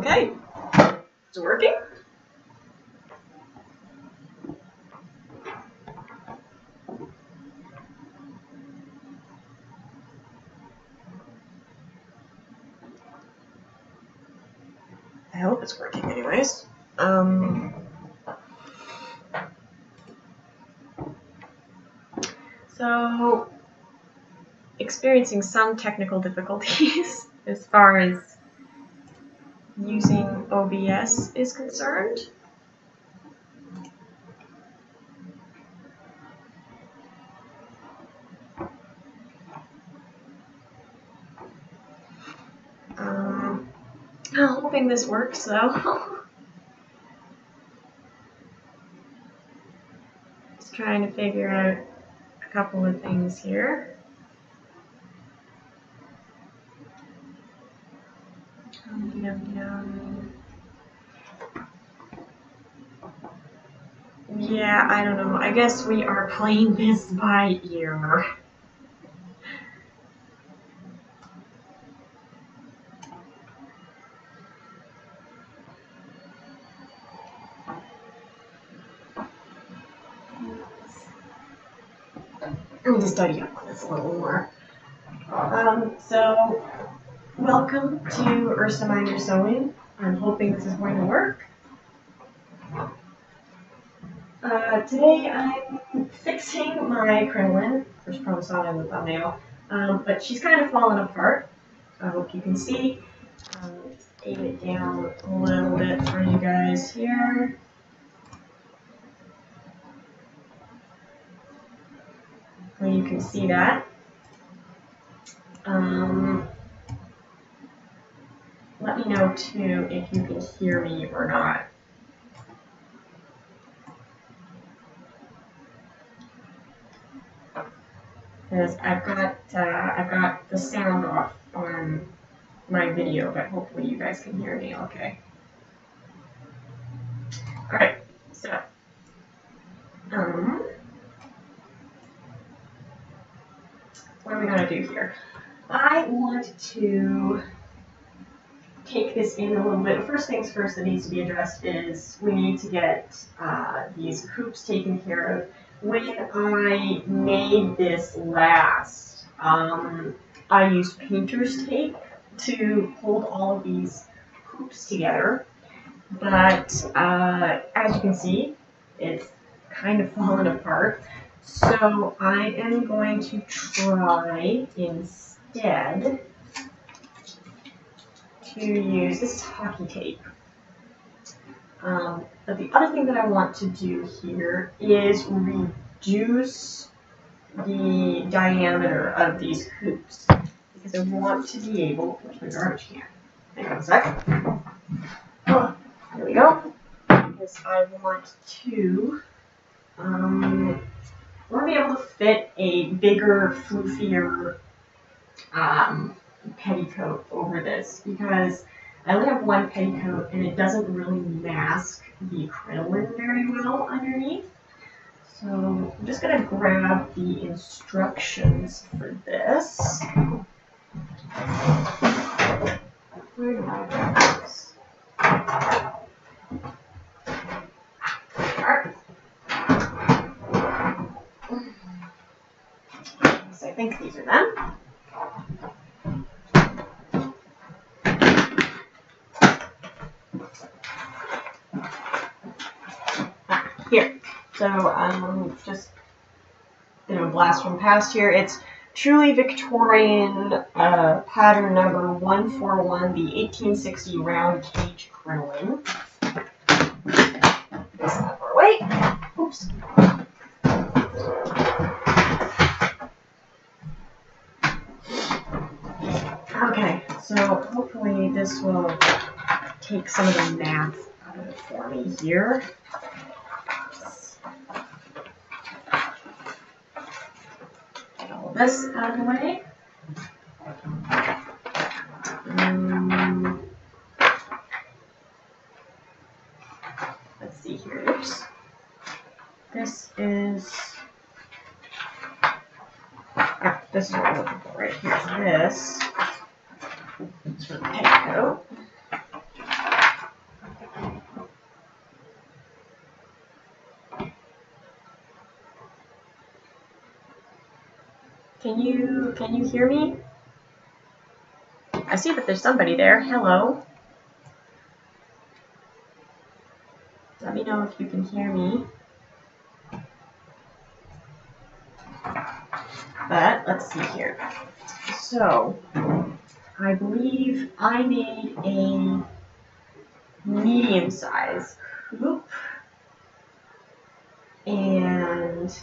Okay, it's working. I hope it's working anyways. So, experiencing some technical difficulties as far as using OBS is concerned. I'm hoping this works though. Just trying to figure out a couple of things here. Yeah, I don't know. I guess we are playing this by ear. Let me just study up on this a little more. So, welcome to Ursa Minor Sewing. I'm hoping this is going to work. Today I'm fixing my crinoline, which you probably saw in the thumbnail, but she's kind of fallen apart. I hope you can see. Just aim it down a little bit for you guys here. Hopefully you can see that. Let me know too if you can hear me or not. Because I've got the sound off on my video, but hopefully you guys can hear me okay. All right, so what are we gonna do here? I want to take this in a little bit. First things first that needs to be addressed is we need to get these hoops taken care of. When I made this last, I used painter's tape to hold all of these hoops together, but as you can see, it's kind of fallen apart. So I am going to try instead to use this hockey tape. But the other thing that I want to do here is reduce the diameter of these hoops because I want to be able, where's my garbage can? Hang on a sec. Oh, there we go. Because I want to be able to fit a bigger, floofier petticoat over this because I only have one petticoat and it doesn't really mask the crinoline very well underneath. So I'm just going to grab the instructions for this. Where did I grab this? Alright. So I think these are them. Here, so just blast from past here. It's truly Victorian pattern number 141, the 1860 round cage crinoline. This out of our way. Oops. Okay, so hopefully this will take some of the math out of it for me here. This out of the way. Let's see here. Oops. This is what I'm looking for right here. This is for the petticoat. Can you hear me? I see that there's somebody there. Hello. Let me know if you can hear me. But let's see here. So I believe I made a medium size hoop, and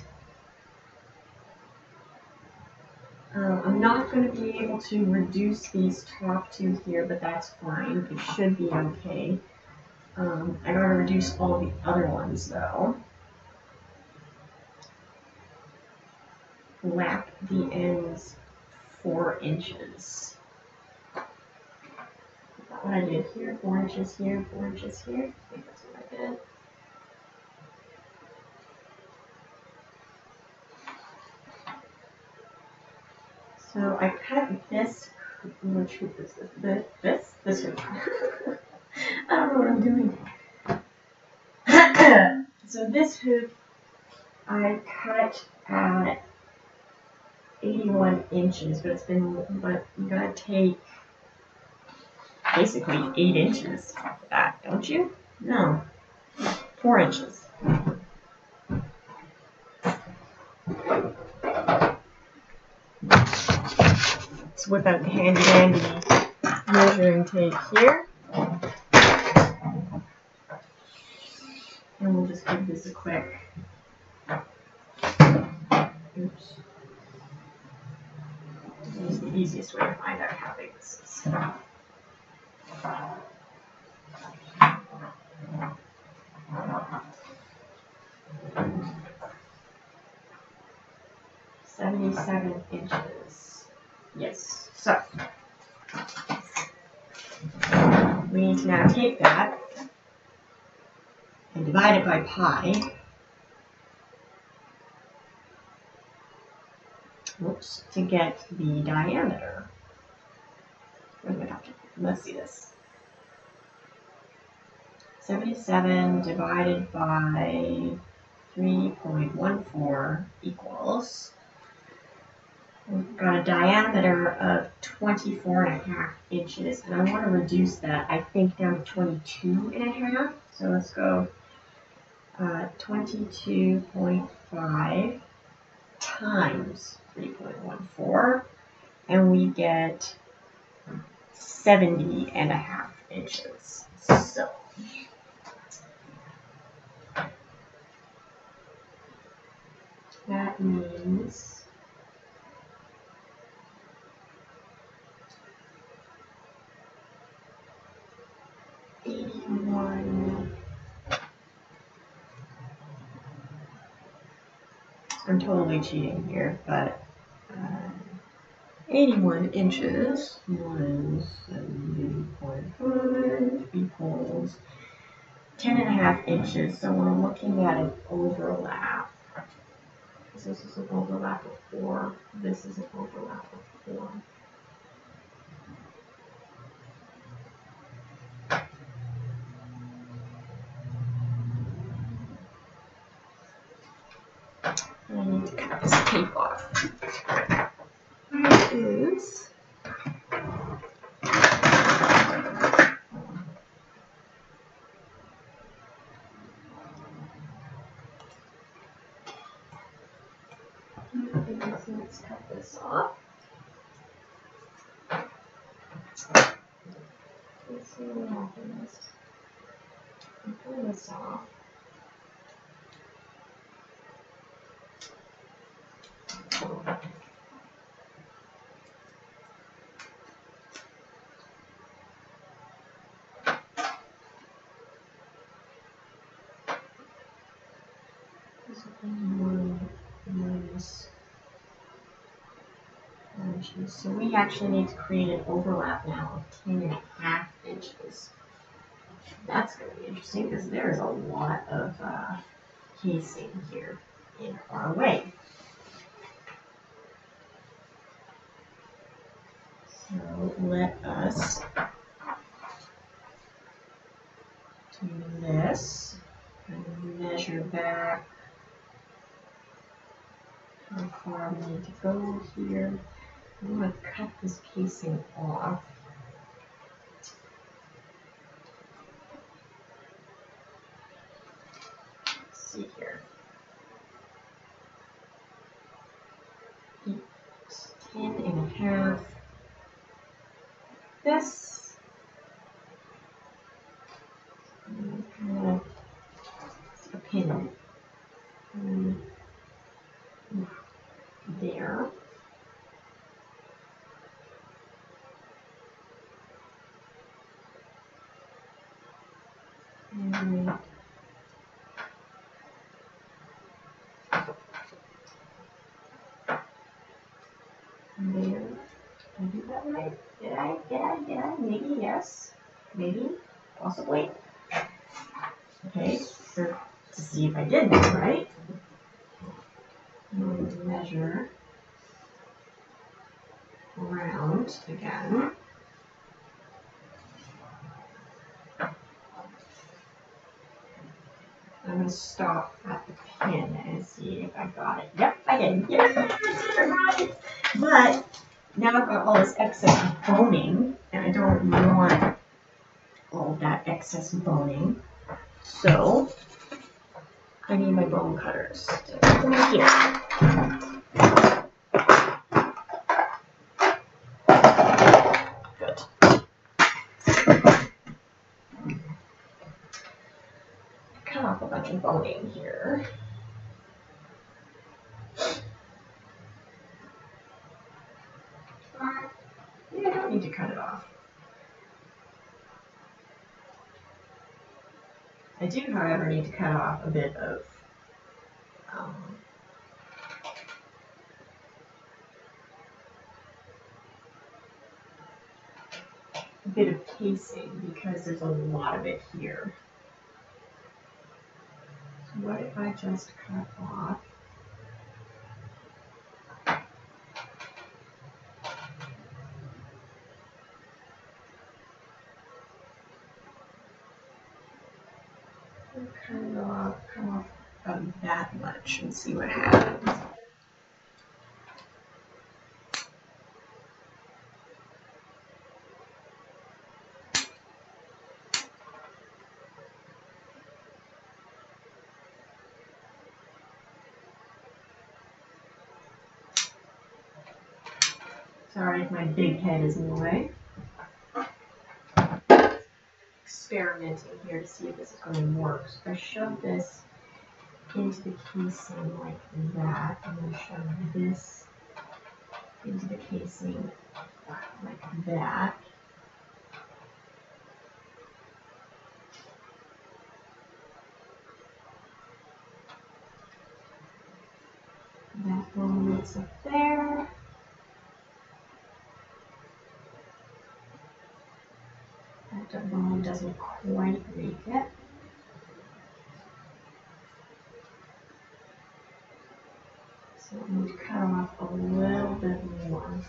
I'm not going to be able to reduce these top two here, but that's fine. It should be okay. I got to reduce all the other ones though. Lap the ends 4 inches. Is that what I did here? 4 inches here, 4 inches here. I think that's what I did. So I cut this. Which hoop is this? This hoop. I don't know what I'm doing. So this hoop I cut at 81 inches, but you gotta take basically 8 inches off of that, don't you? No, 4 inches. Let's whip out the handy dandy measuring tape here. And we'll just give this a quick, oops. This is the easiest way to find out how big this is. $77 inches. Yes. So we need to now take that and divide it by pi. Whoops, to get the diameter. Let's see this. 77 divided by 3.14 equals, we've got a diameter of 24.5 inches, and I want to reduce that, I think, down to 22.5. So let's go 22.5 times 3.14, and we get 70.5 inches. So that means I'm totally cheating here, but 81 inches minus 70.5 equals 10.5 inches. So we're looking at an overlap. This is an overlap of 4. This is an overlap of 4. I need to cut this tape off. It is let's cut this off. Let's see what happens. Pull this off. So we actually need to create an overlap now of 10.5 inches. That's going to be interesting because there's a lot of casing here in our way. So let us do this and measure back how far we need to go here. I want to cut this casing off. Let's see here. 10.5. This. A pin. There. And there. Did I do that right? Did I? Maybe, yes. Maybe, possibly. Okay, so to see if I did that right, I'm going to measure around again. I'm going to stop at the pin and see if I got it. Yep, I did. Yep, I got it. But now I've got all this excess boning, and I don't want all that excess boning. So I need my bone cutters to put them in here. Good. Cut off a bunch of boning here. Yeah, I don't need to cut it off. I do, however, need to cut off a bit of casing because there's a lot of it here. So what if I just cut off cut off about that much and see what happens. Sorry if my big head is in the way. Experimenting here to see if this is going to work. So if I shove this into the casing like that, I'm going to shove this into the casing like that. That bone meets up there. That bone doesn't quite make it. So I'm going to cut off a little bit more.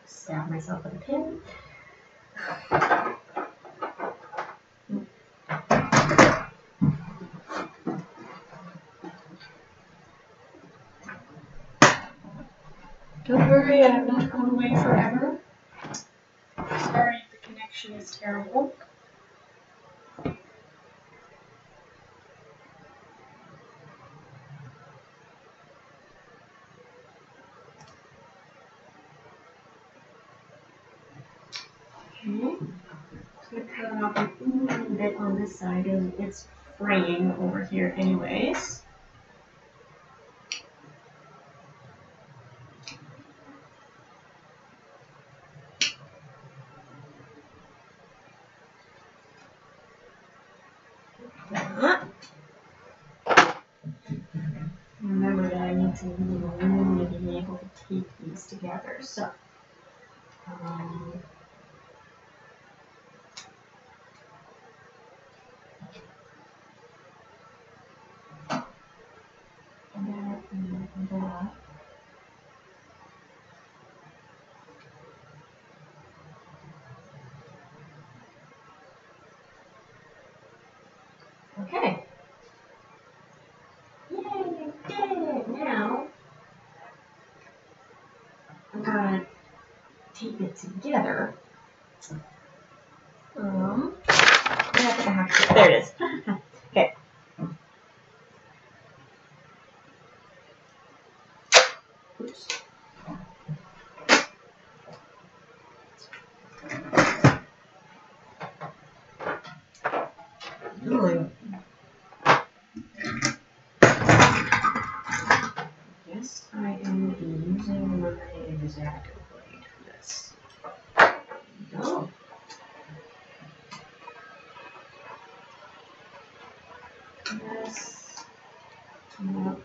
Stab myself with a pin. Don't worry, I'm not going away forever. Sorry if the connection is terrible. Okay, just going to cut off a little bit on this side and it's fraying over here anyways. Remember that I need to really be able to tape these together. So, that. Okay. Yay, I did it! Now, keep it together. I think I have to, there it is. Okay. Oops. Yes, I am using my X-Acto blade for this. There we go. Yes. Yep.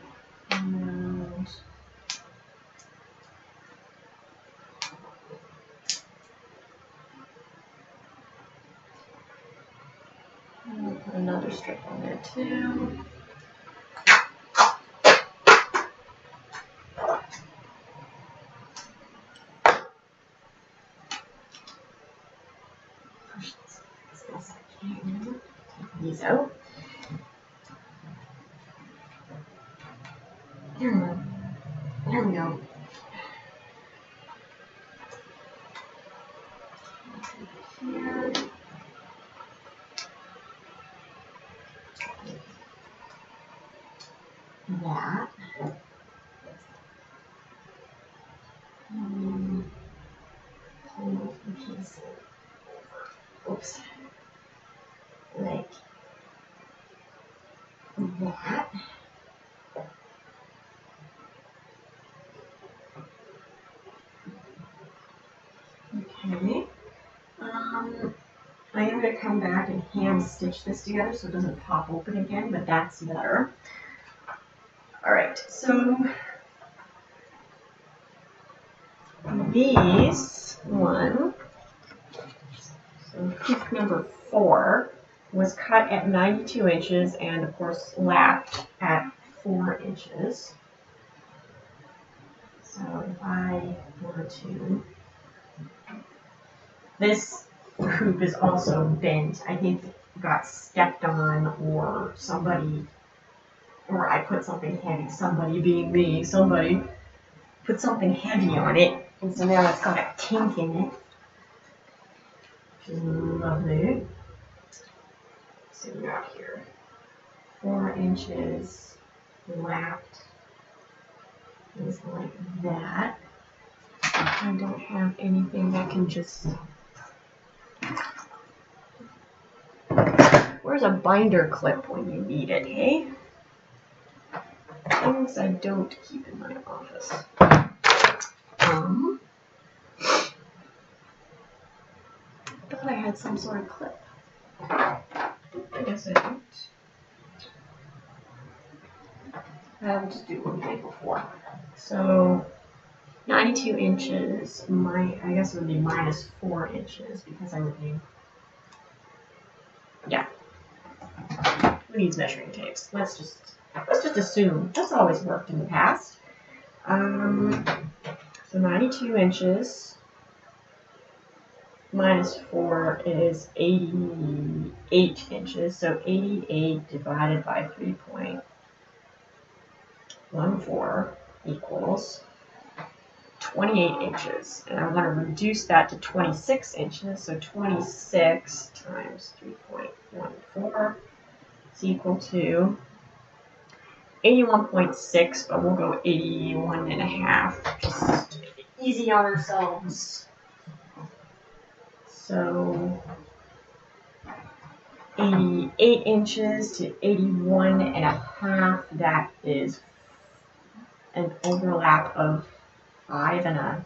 And I'll put another strip on there too. Push this as best I can. Take these out. There we go. There we go. Here. That. Pull the piece over. Oops. Like that. Okay. I am going to come back and hand stitch this together so it doesn't pop open again, but that's better. Alright, so these one, so hoop number 4, was cut at 92 inches and of course lapped at 4 inches. So if I were to, this hoop is also bent. I think it got stepped on or somebody, or I put something heavy, somebody being me, somebody put something heavy on it, and so now it's got a kink in it, which is lovely. So we got here 4 inches lapped is like that. I don't have anything that can just, where's a binder clip when you need it, hey? Things I don't keep in my office. Thought I had some sort of clip. I guess I don't. I'll just do one thing before. So 92 inches, I guess it would be minus 4 inches because I would need, yeah. Who needs measuring tapes? Let's just assume. That's always worked in the past. So 92 inches minus 4 is 88 inches. So 88 divided by 3.14 equals 28 inches. And I want to reduce that to 26 inches. So 26 times 3.14 is equal to 81.6, but we'll go 81.5, just easy on ourselves. So 88 inches to 81.5, that is an overlap of 5 and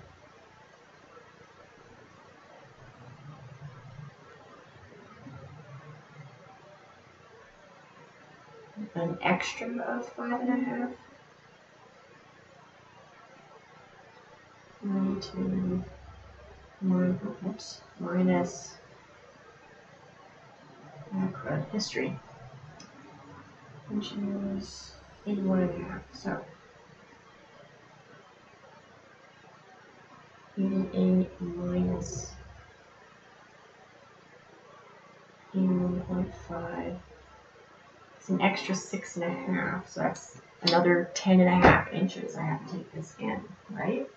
an extra of 5.5. 92 minus history, which is 81.5. So 88 minus 81.5. It's an extra 6.5, so that's another 10.5 inches I have to take this in, right?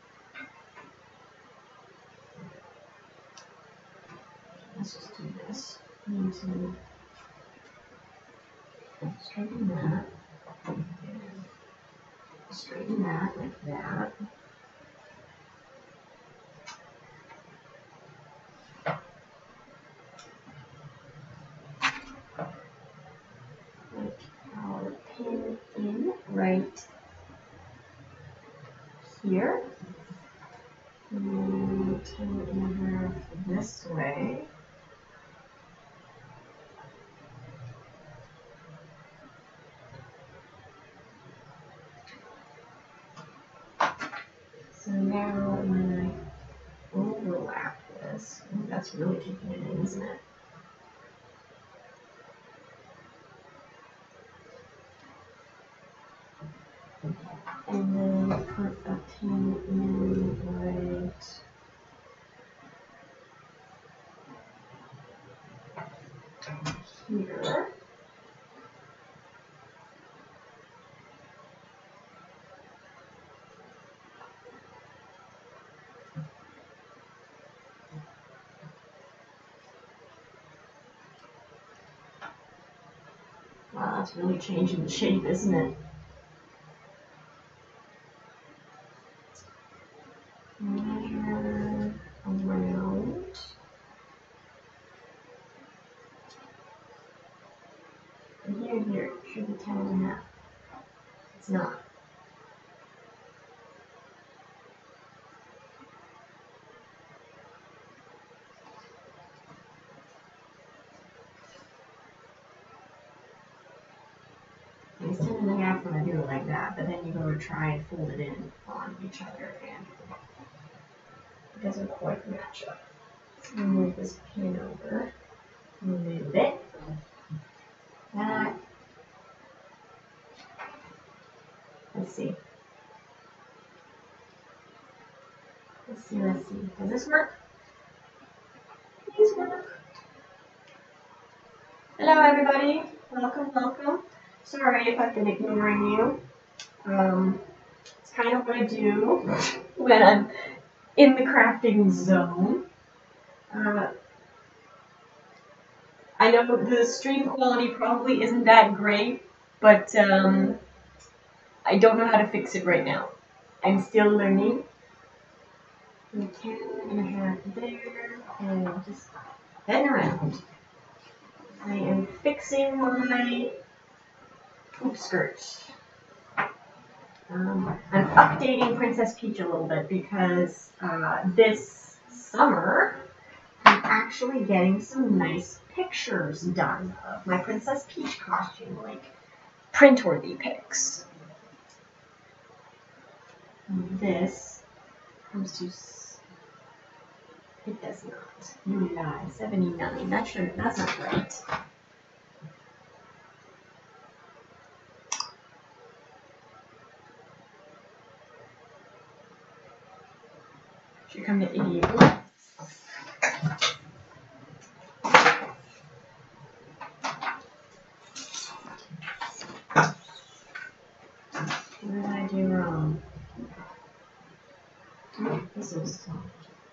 let's just do this. I need to straighten that. Straighten that like that. Put our pin in right here. And turn it over this way. So now when I overlap this, that's really kicking it in, isn't it? And then put a pin in right here. Wow, that's really changing the shape, isn't it? Measure around. And here, it should be 10.5. It's not. It's 10.5 when I do it like that, but then you go to try and fold it in on each other and it doesn't quite match up. So move this pin over, move it. That. Let's see. Let's see. Does this work? Please work. Hello everybody. Welcome. Sorry if I've been ignoring you. It's kind of what I do when I'm in the crafting zone. I know the stream quality probably isn't that great, but I don't know how to fix it right now. I'm still learning. 10.5 there, and just bend around. I am fixing my hoop skirt. I'm updating Princess Peach a little bit because this summer I'm actually getting some nice pictures done of my Princess Peach costume, like print-worthy pics. And this comes to, it does not, 79, that's not right. Should come to 88. What did I do wrong? Oh, this is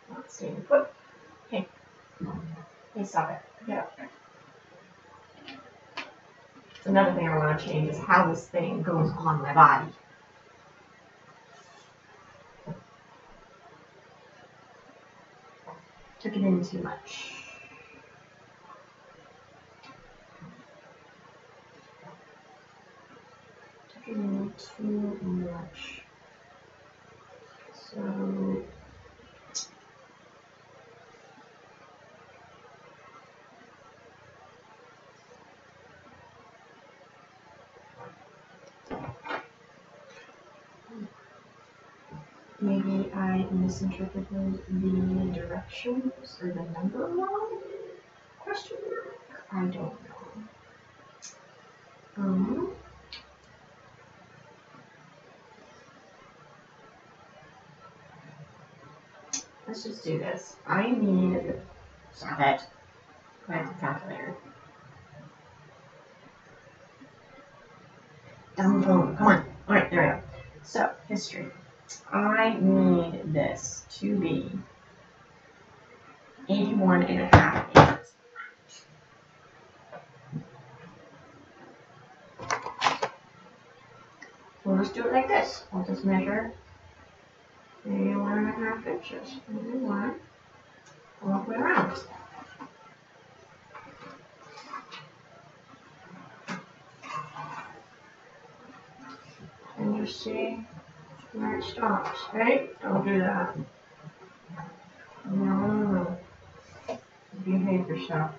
not staying put. Hey, stop it. Get up there. Another thing I want to change is how this thing goes on my body. Took it in too much. Took it in too much. So maybe I misinterpreted the directions or the number wrong? Question mark? I don't know. Let's just do this. I need, stop it. Go ahead to calculator. Dumb phone, come on. Alright, there we go. So, history. I need this to be 81.5 let's do it like this. I'll just measure 81.5 inches. And one all the way around. And just see where it stops, right? Don't do that. No. Behave yourself.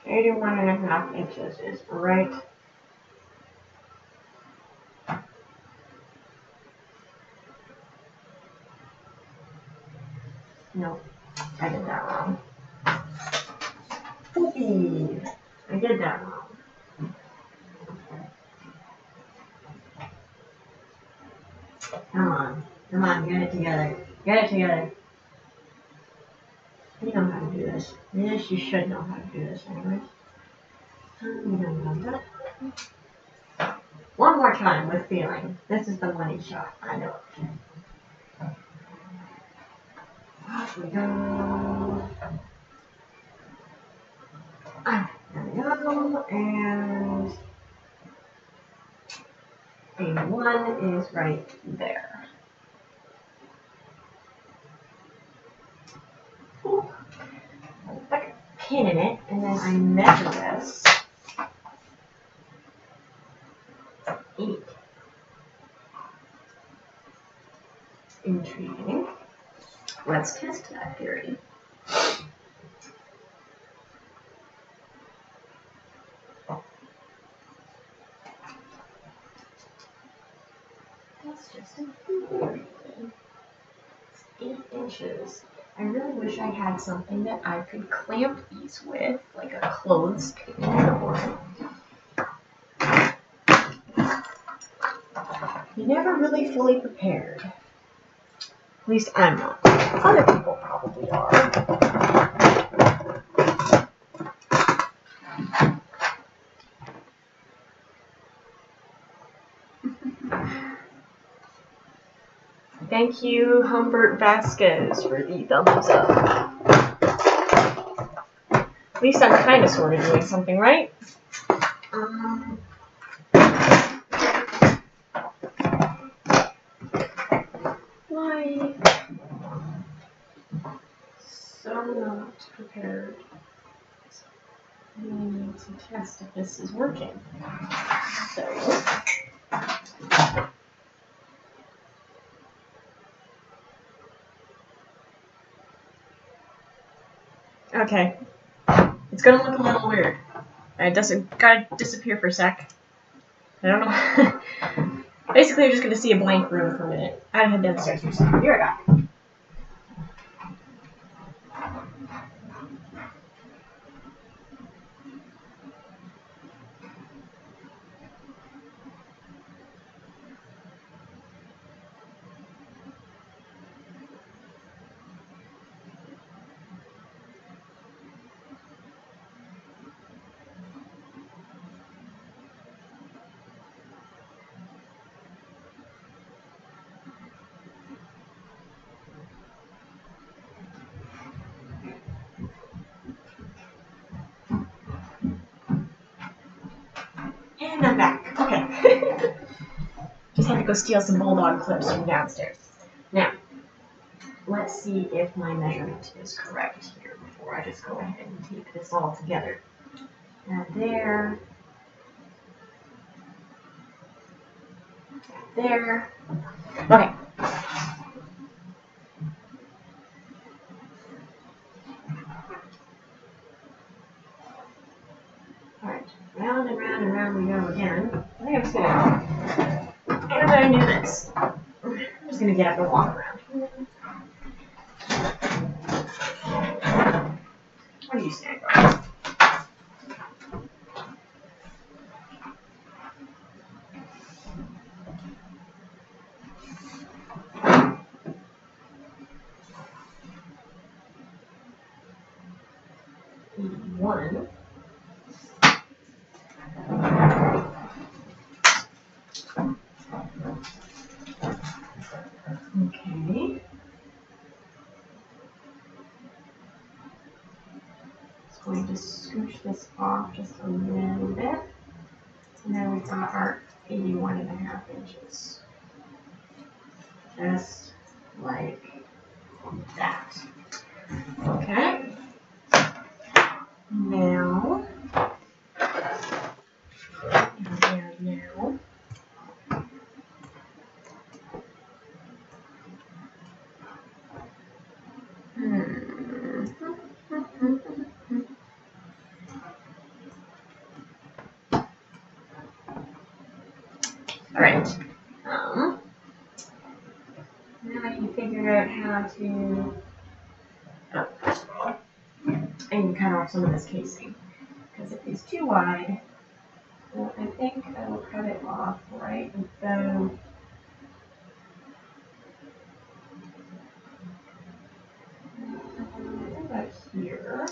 81.5 inches is right. No, I did that wrong. Whoopee! I did that wrong. Come on, get it together. Get it together. You know how to do this. Yes, you should know how to do this anyways. One more time with feeling. This is the money shot. I know it. Off we go. There we go. And a 1 is right there. Ooh. I'll stick a pin in it, and then I measure this. 8. Intriguing. Let's test that theory. That's just a theory. It's 8 inches. I really wish I had something that I could clamp these with, like a clothespin or... You're never really fully prepared. At least I'm not. Other people probably are. Thank you, Humbert Vasquez, for the thumbs up. At least I'm kind of sort of doing something right. Why so not prepared? I need to test if this is working. So. Okay, it's gonna look a little weird. It doesn't gotta disappear for a sec. I don't know. Basically, you're just gonna see a blank room for a minute. I had to head downstairs for a second. Be right back. And I'm back. Okay. Just had to go steal some bulldog clips from downstairs. Now, let's see if my measurement is correct here before I just go ahead and tape this all together. And there. There. Okay. Alright, round and round and round we go again. I think I'm just gonna do this. I'm just gonna get up and walk around. What do you stand on? One. Okay. Just going to scooch this off just a little bit. And then we've got our 81.5 inches. Just like that. Okay. Now, all right. Now I can figure out how to, first of all, I can cut off some of this casing, because if it's too wide, well, I think I will cut it off right about here.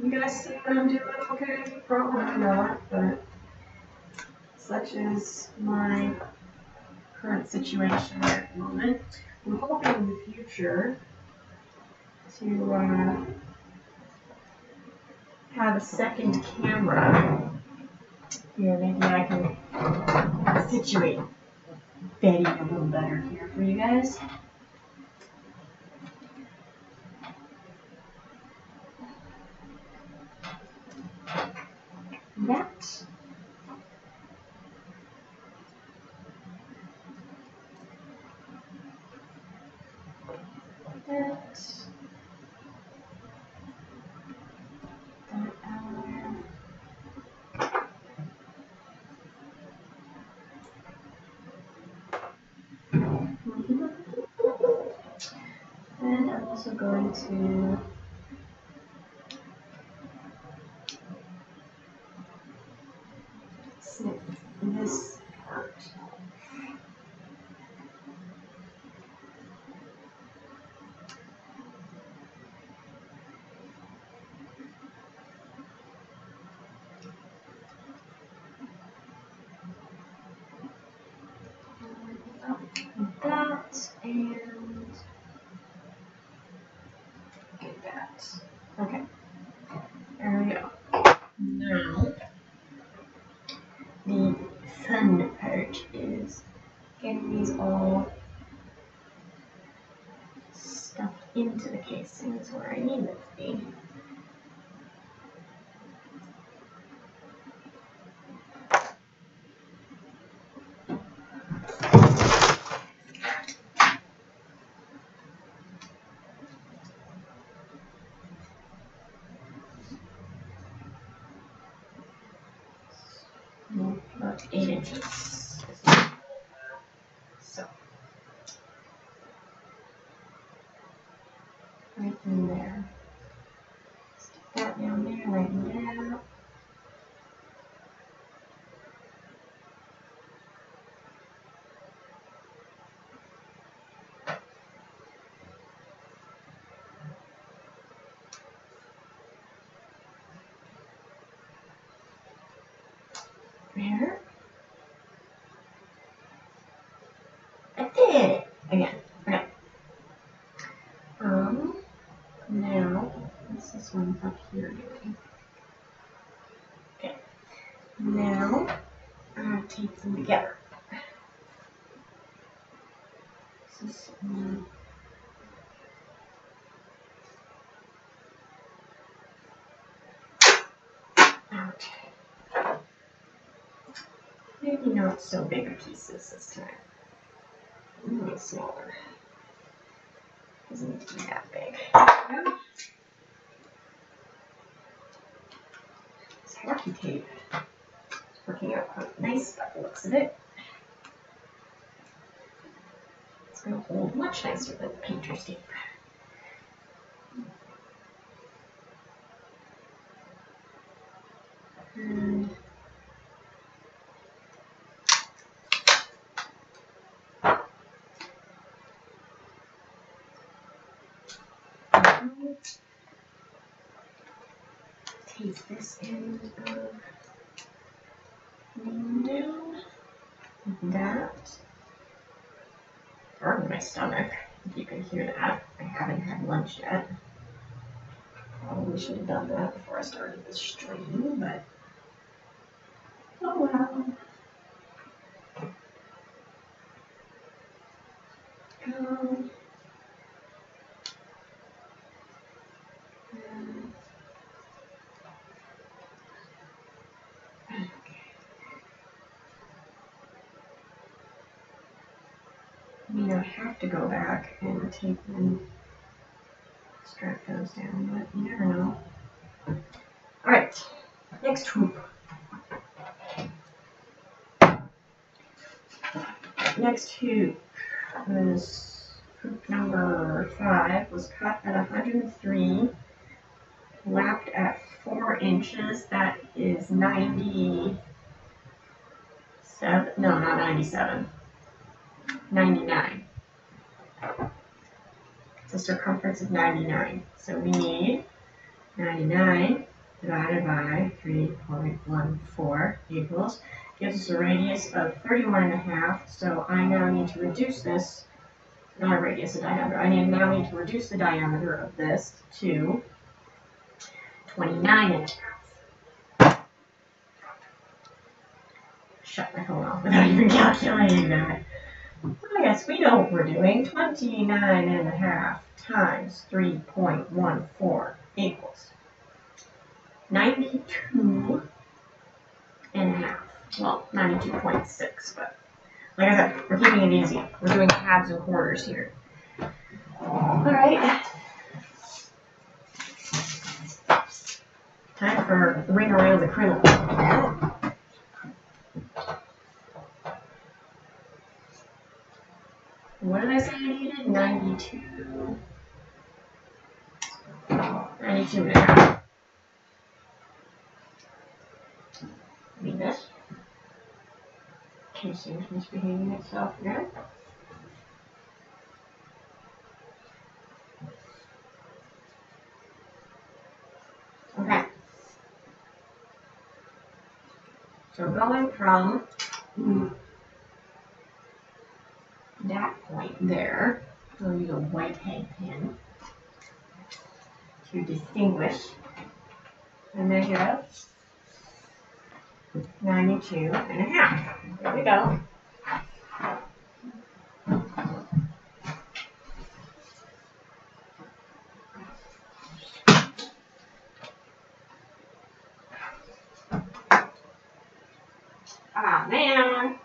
You guys see what I'm doing? Okay, probably not, but such is my current situation at the moment. I'm hoping in the future to have a second camera. Here, maybe I can situate Betty a little better here for you guys. That. And I'm also going to snip this part. That and get that. Okay, there we go. Now, the fun part is getting these all stuffed into the casings where I need them to be. About 8 inches. So, right in there. Stick that down there, right in there. There. I did it again. Okay. Now what's this one up here doing? Okay. Now I'm gonna tape them together. This is okay. Maybe not so big pieces this time. A little smaller. Doesn't need to be that big. This hockey tape is working out quite nice by the looks of it. It's going to hold much nicer than the painter's tape. And take this end of down, like that. Pardon my stomach, if you can hear that. I haven't had lunch yet. Probably should have done that before I started this stream, but Oh wow. Go. I mean, I have to go back and take and strap those down, but you never know. Alright, next hoop. Next hoop was hoop number 5, was cut at 103, lapped at 4 inches. That is 97, no, not 97, 99. It's a circumference of 99. So we need 99 divided by 3.14 equals, gives us a radius of 31.5. So I now need to reduce this, not a radius, a diameter. I now need to reduce the diameter of this to 29.5. Shut my phone off without even calculating that. I guess we know what we're doing. 29.5 times 3.14 equals 92.5. Well, 92.6, but like I said, we're keeping it easy. We're doing halves and quarters here. Alright. Time for the ring around the crinoline. What did I say I needed? 92. 92.5. Need this. Casing is misbehaving itself again. Okay. So going from that point there, we'll use a white head pin to distinguish the measure of 92.5. There we go. Ah, man.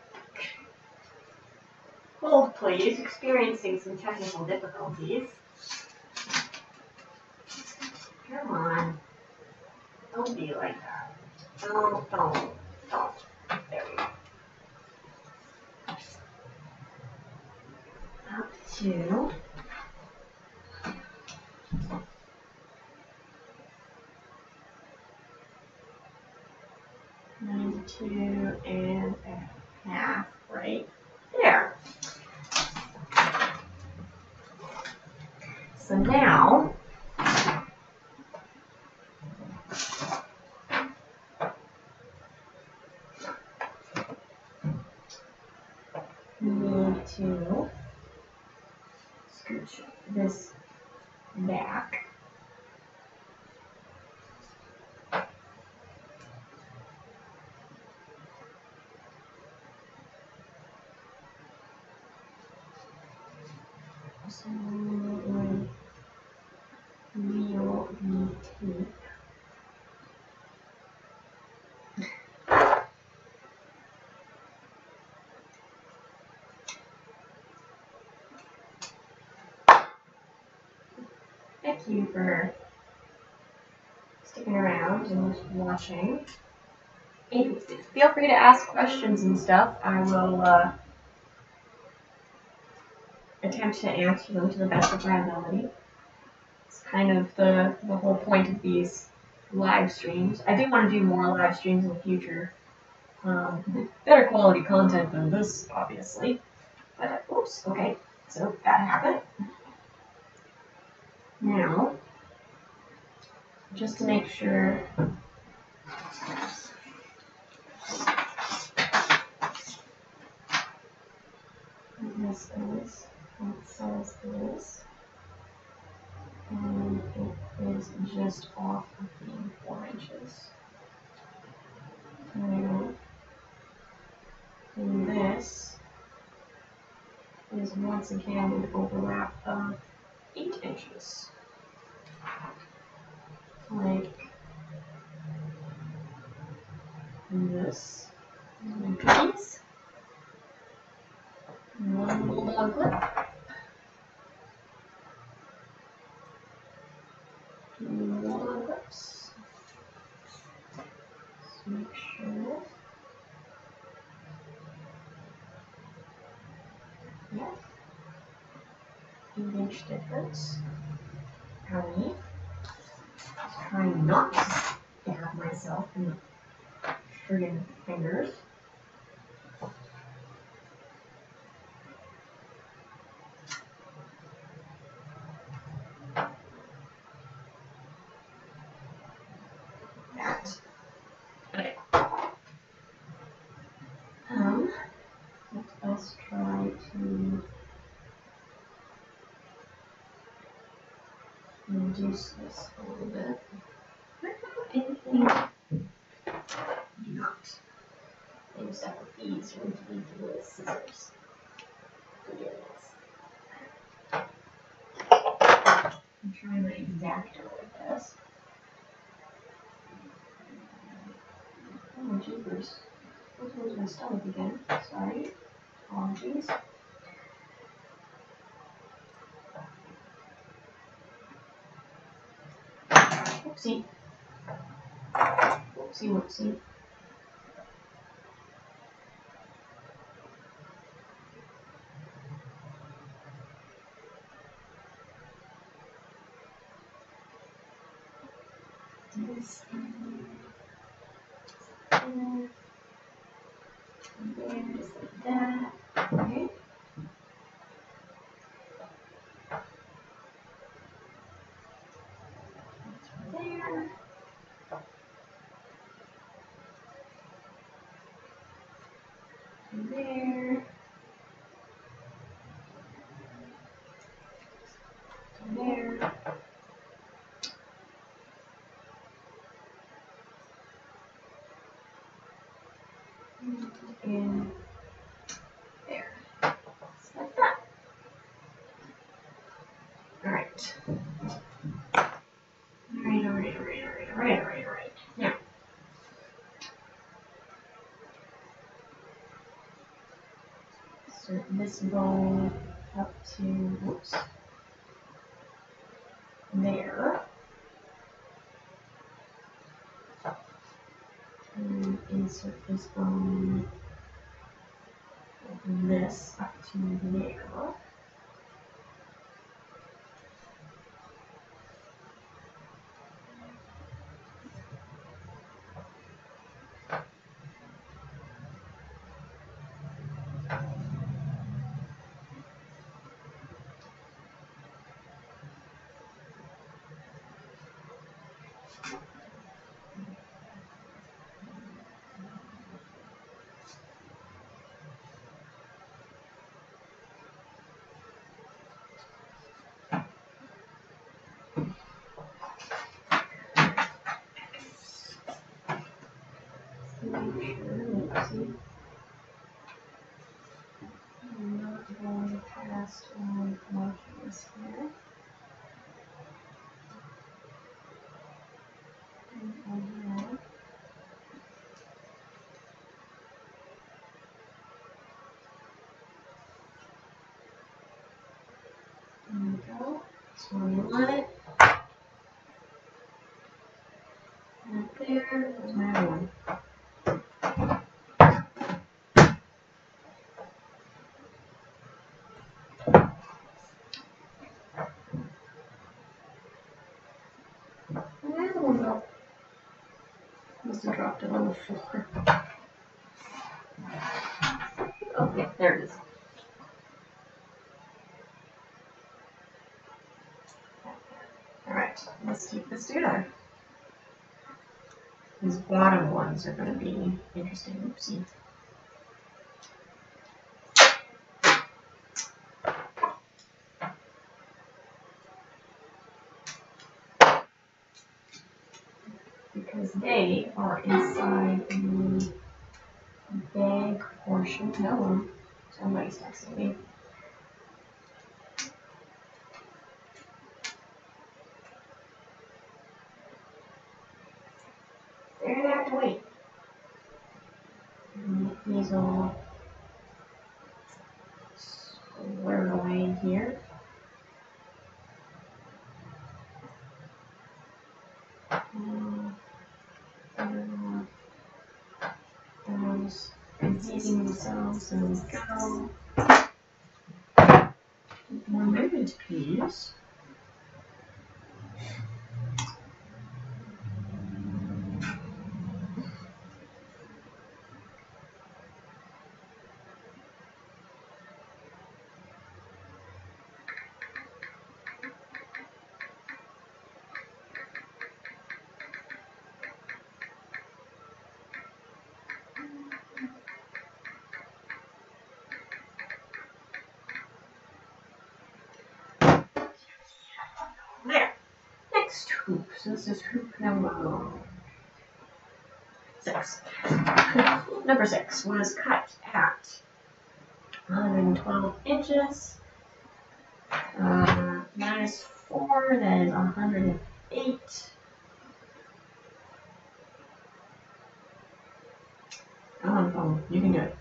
Hold, please. Experiencing some technical difficulties. Come on. Don't be like that. Don't. There we go. Up to 92.5 right there. So now we need to scooch this back. So we'll take thank you for sticking around and watching. And feel free to ask questions and stuff. I will attempt to answer them to the best of my ability. It's kind of the whole point of these live streams. I do want to do more live streams in the future. Better quality content than this, obviously. But, oops, okay. So that happened. Now, just to make sure this is what it says is, and it is just off of being 4 inches. Now, once again an overlap of 8 inches. Like this. And these. One bulldog clip. Two bulldog clips. Just make sure. Yeah. 8-inch difference. Howdy. Trying not to stab myself in the friggin' fingers. That. Okay. Let us try to reduce this a little bit. I don't have anything. Do not. I used to have these when you need to use scissors to do this. I'm trying my X-Acto with this. Oh, jeepers. Where's my stomach again? Sorry. Apologies. Whoopsie. Whoopsie, whoopsie. This and there, just like that. Okay. That's right there. And there. And there. And there. Just like that. Alright. Alright. Now. Insert this bone up to, whoops, there. And insert this bone, this up to there. Make sure, let's see. I'm not going past one markings here. And over there. There we go. That's where we want it. Right there. There's my other one. Must have dropped it on the floor. Oh, yeah, there it is. Alright, let's keep this together. These bottom ones are going to be interesting. Oopsie. Because they are inside the bag portion. Hello, somebody's texting me. They're gonna have to wait. These all squared away here. Those easing themselves, so we go. More movement, please. There. Next hoop. So this is hoop number 6. Number 6 was cut at 112 inches. Minus 4, that is 108. Come on, phone. You can do it.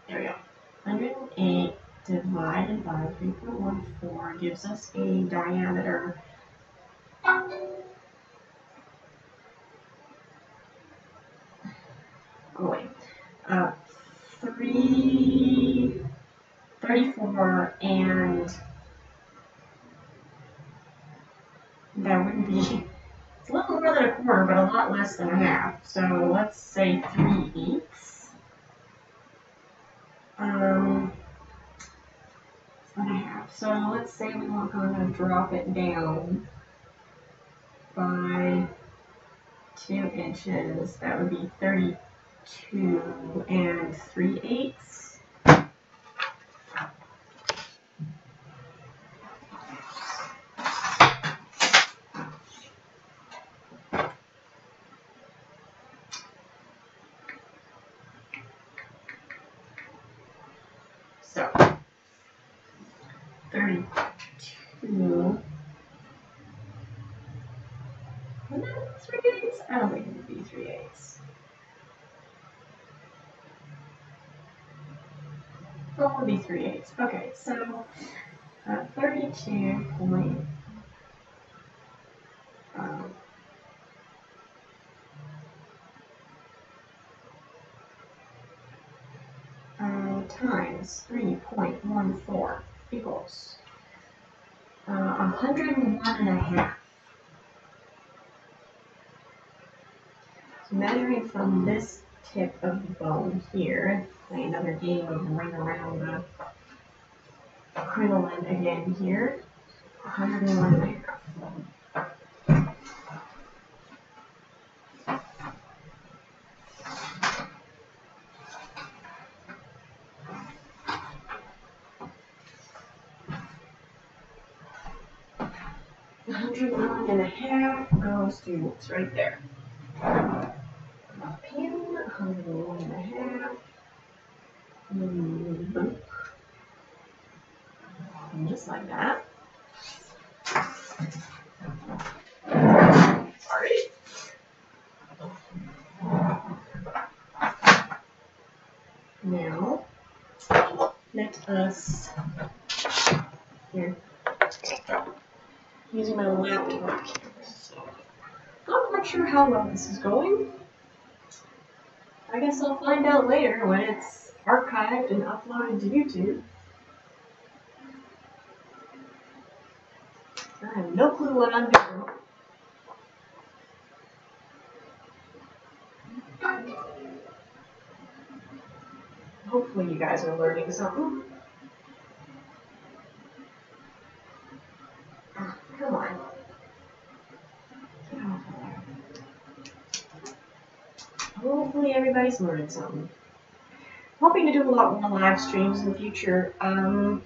There we go. 108 divided by 3.14 gives us a diameter going 334, and that would be, it's a little more than a quarter, but a lot less than a half. So let's say 3/8. And a half. So let's say we want to drop it down by 2 inches. That would be 32 and 3/8. So 32. And then 3/8. I don't think it would be 3/8. Well, it would be 3/8. Okay, so 32 point. Times 3.14 equals 101.5. So measuring from this tip of the bone here, play another game of ring around the crinoline again here, 101.5. 101.5 goes to what's right there. Up in 101.5. Boop. And just like that. Sorry. Now, let us here. Using my laptop here. So, I'm not sure how well this is going. I guess I'll find out later when it's archived and uploaded to YouTube. I have no clue what I'm doing. Hopefully you guys are learning something. Come on. Get off of there. Hopefully everybody's learning something. Hoping to do a lot more live streams in the future. I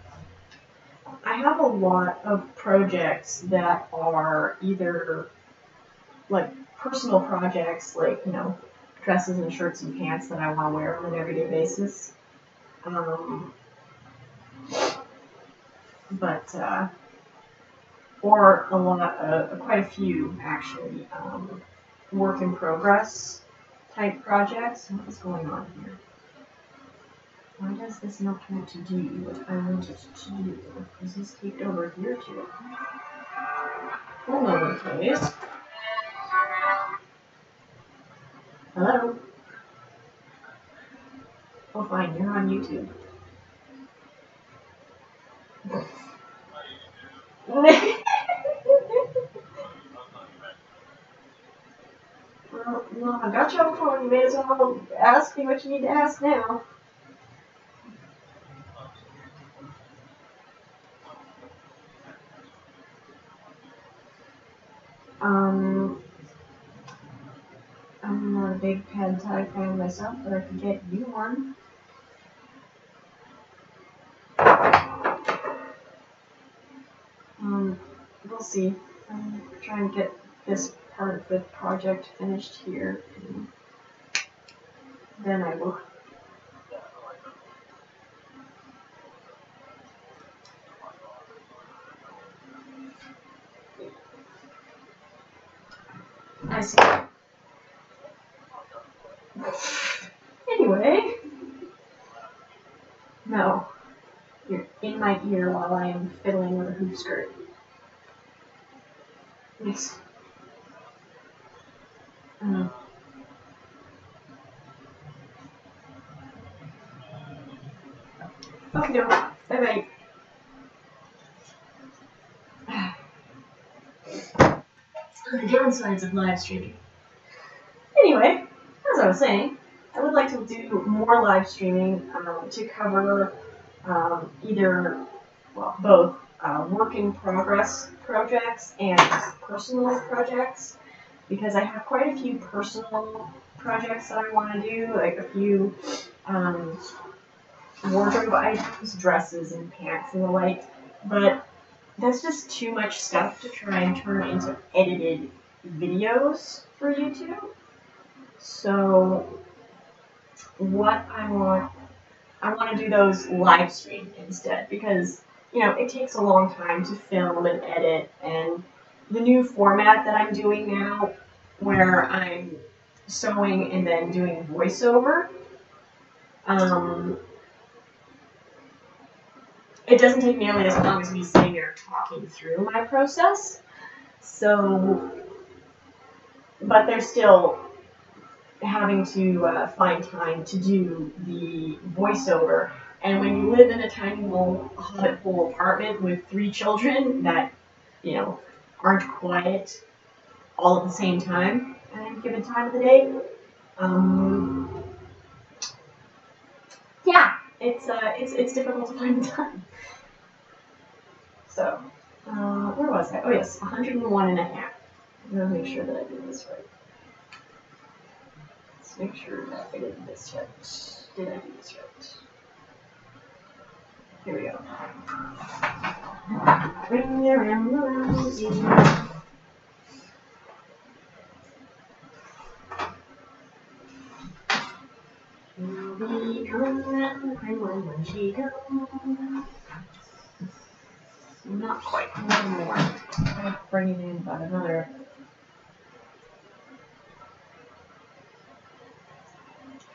have a lot of projects that are either like personal projects, like, you know, dresses and shirts and pants that I want to wear on an everyday basis. Or a lot, quite a few actually, work in progress type projects. What is going on here? Why does this not want to do what I want it to do? Is this taped over here too? Hold on, please. Hello? Oh, fine, you're on YouTube. Well, I got you on the phone. You may as well ask me what you need to ask now. I'm not a big pad thai fan myself, but I can get you one. We'll see. I'm trying to get this part of the project finished here, and then I will. I see. Anyway, no, you're in my ear while I am fiddling with a hoop skirt. Yes. Okay, no. Bye-bye. The downsides of live streaming. Anyway, as I was saying, I would like to do more live streaming to cover either, well, both work in progress projects and personal projects, because I have quite a few personal projects that I want to do, like a few wardrobe items, dresses and pants and the like, but that's just too much stuff to try and turn into edited videos for YouTube. So what I want to do those live stream instead, because it takes a long time to film and edit, and the new format that I'm doing now, where I'm sewing and then doing voiceover, it doesn't take nearly as long as me sitting there talking through my process. So, but there's still having to find time to do the voiceover. And when you live in a tiny little hobbit hole apartment with 3 children that, aren't quiet all at the same time at any given time of the day, yeah, it's difficult to find the time. So, where was I? Oh yes, 101 and a half. I'm gonna make sure that I did this right. Let's make sure that I did this right. Did I do this right? Here we go. Ring around the rosy. We'll be coming around the Crinoline when she comes. Not quite, a little more. I'm bringing in about another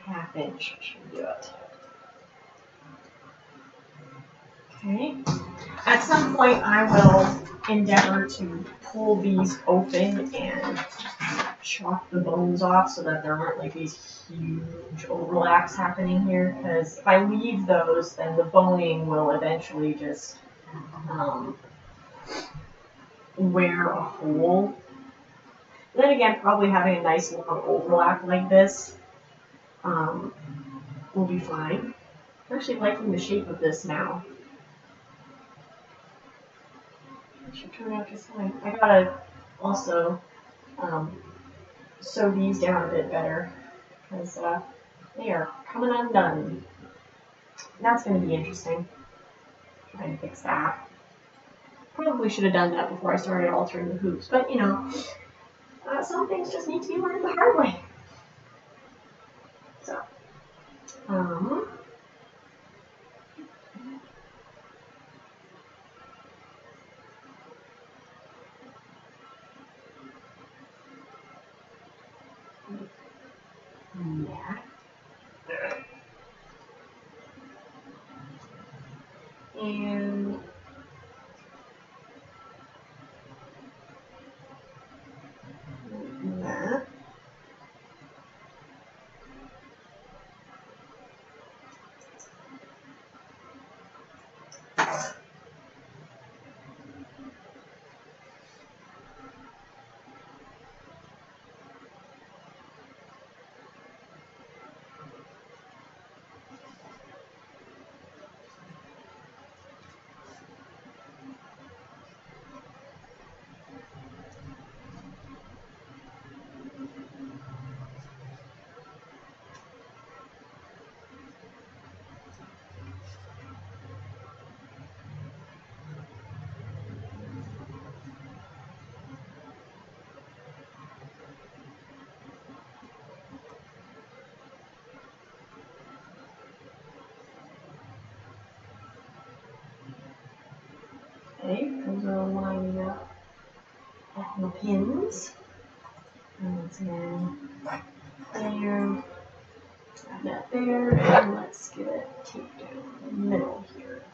½ inch should do it. Okay. At some point, I will endeavor to pull these open and chop the bones off so that there aren't like these huge overlaps happening here. Because if I leave those, then the boning will eventually just wear a hole. Then again, probably having a nice long overlap like this will be fine. I'm actually liking the shape of this now. It should turn out just fine. I gotta also sew these down a bit better because they are coming undone. That's going to be interesting. Try and fix that. Probably should have done that before I started altering the hoops, but some things just need to be learned the hard way. So, Yeah. And that. Okay, those are lining up at the pins. And once again, there, add that there, and let's get it taped down in the middle here.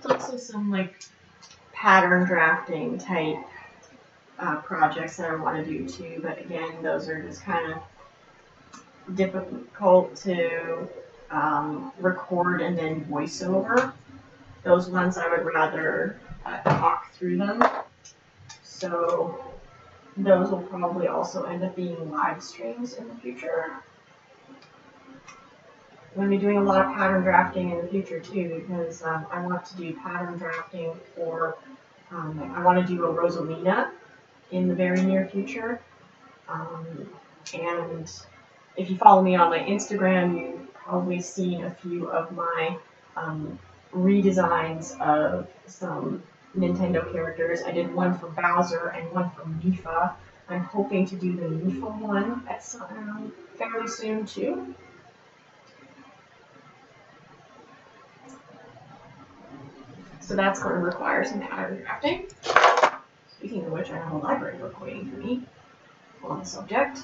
There's also some like pattern drafting type projects that I want to do too, but again, those are just kind of difficult to record and then voice over. Those ones I would rather talk through them. So those will probably also end up being live streams in the future. I'm going to be doing a lot of pattern drafting in the future too, because I want to do pattern drafting for, I want to do a Rosalina in the very near future. And if you follow me on my Instagram, you've probably seen a few of my redesigns of some Nintendo characters. I did one for Bowser and one for Mifa. I'm hoping to do the Mifa one at some, fairly soon too. So that's going to require some pattern drafting. Speaking of which, I have a library book waiting for me on the subject.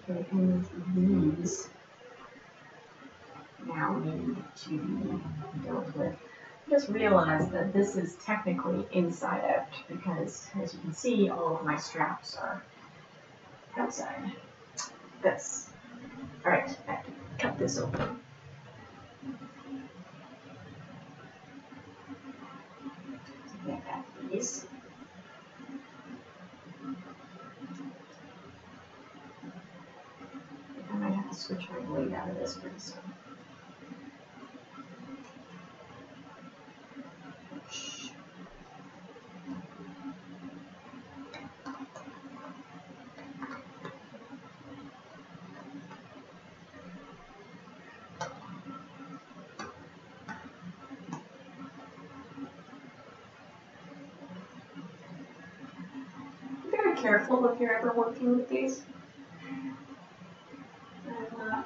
Okay, and these now need to be dealt with. I just realized that this is technically inside out because, as you can see, all of my straps are outside. This. Alright, I have to cut this open. Get at these. I might have to switch my blade out of this pretty soon. Careful if you're ever working with these. And,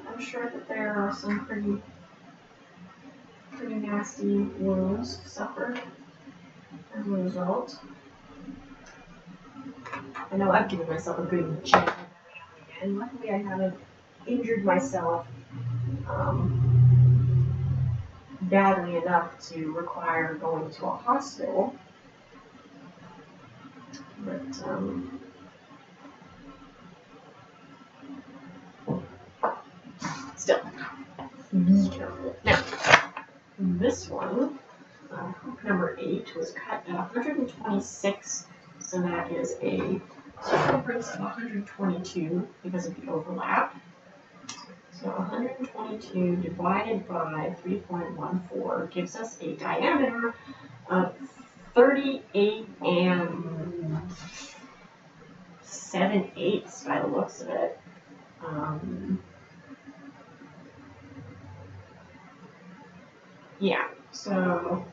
I'm sure that there are some pretty nasty wounds suffered as a result. I know I've given myself a good jab, and luckily I haven't injured myself badly enough to require going to a hospital. But still, be careful. Now, this one, hook number 8, was cut at 126, so that is a circumference of 122 because of the overlap. So 122 divided by 3.14 gives us a diameter of 38 7/8 by the looks of it. Yeah, so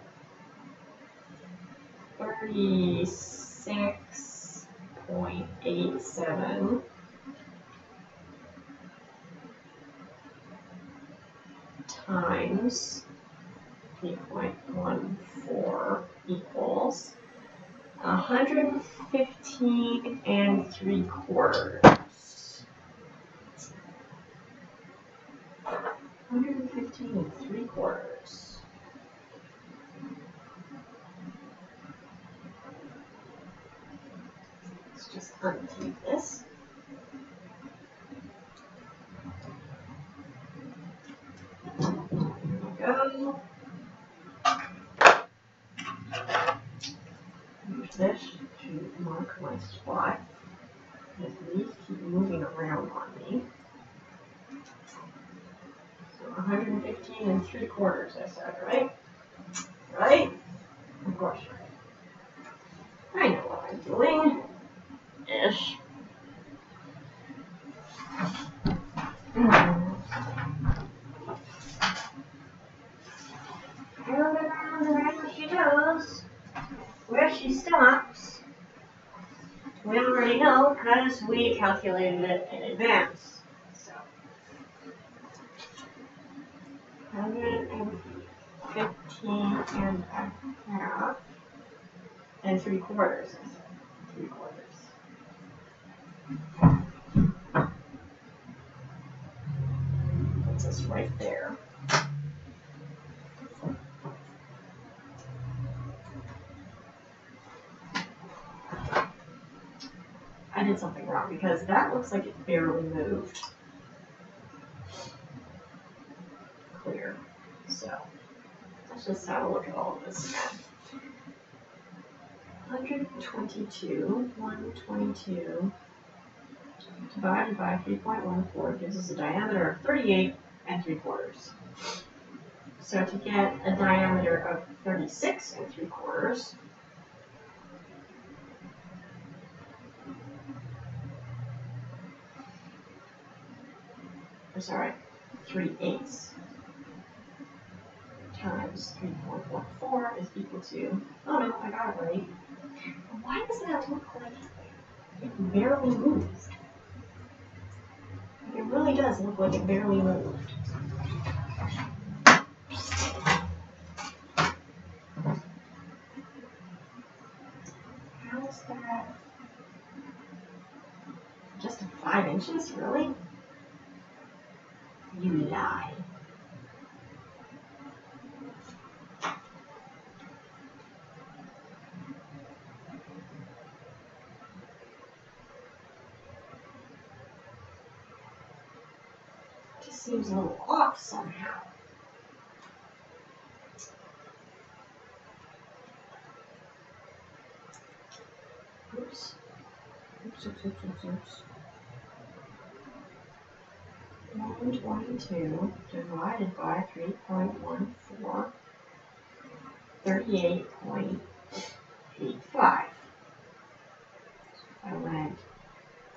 36.87 times 3.14 115 3/4. 115 3/4. Let's just untape this. There we go. Use this to mark my spot, because these keep moving around on me. So 115 3/4, I said, right? Right? Of course, right. I know what I'm doing. Ish. Round and round and round she goes. Where she stops, we already know because we calculated it in advance. So 115 1/2 3/4. 3/4. Puts us right there. I did something wrong because that looks like it barely moved. Clear. So let's just have a look at all of this again. 122 divided by 3.14 gives us a diameter of 38 3/4. So to get a diameter of 36 3/4, I'm sorry, 3/8 times 3.14 is equal to, oh no, I got it right. Why does that look like it barely moved? It really does look like it barely moved. How's that? Just 5 inches, really? You lie. Just seems a little off somehow. Oops. Oops. 122 divided by 3.14, 38.85. I went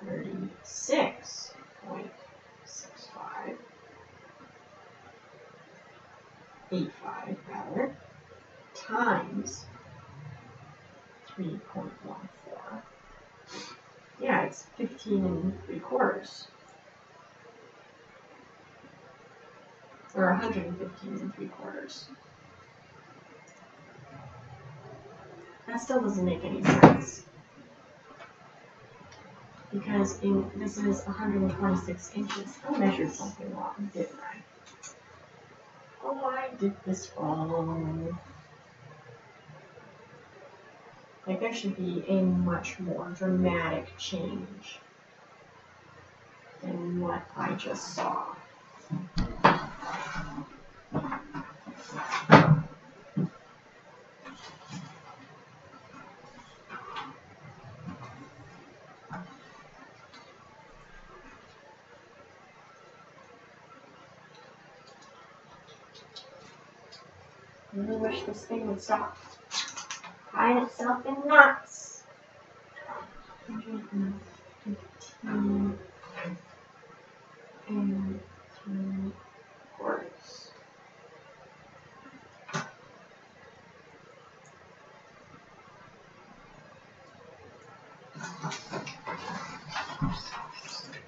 36.65, 85 rather, times 3.14. Yeah, it's 15 3/4. Or 115 3/4. That still doesn't make any sense. Because this is 126 inches. I measured something wrong, didn't I? Oh, I did this wrong. Like, there should be a much more dramatic change than what I just saw. I really wish this thing would stop tying itself in knots. 115 3/4.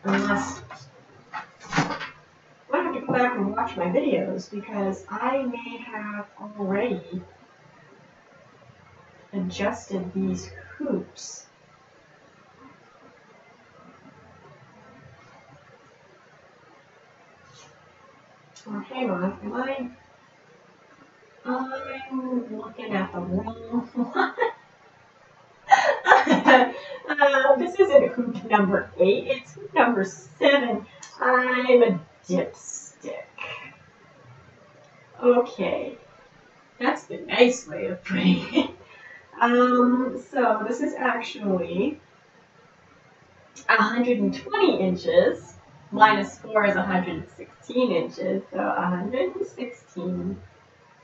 Unless I have to go back and watch my videos because I may have already adjusted these hoops Oops. Oh, hang on. I'm looking at the wrong one. This isn't hoop number 8, it's hoop number 7. I'm a dipstick. Okay, that's the nice way of putting it. So this is actually 120 inches. Minus 4 is 116 inches. So 116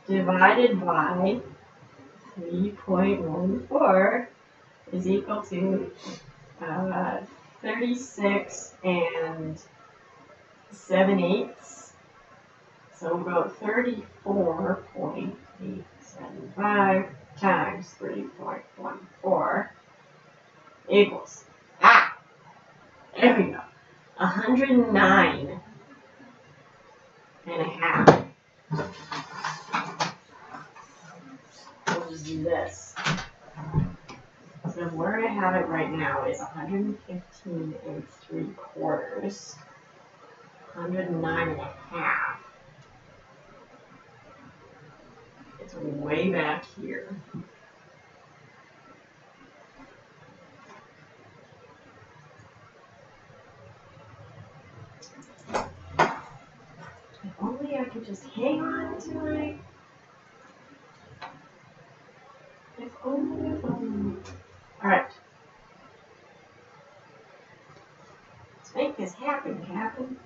divided by 3.14 is equal to 36 and 7/8. So we'll go 34.875 times 3.14 equals, there we go, 109 and a half. We'll just do this. So where I have it right now is 115 3/4, 109 and a half. It's way back here. If only I could just hang on to it. If only. Alright. Let's make this happen, Captain.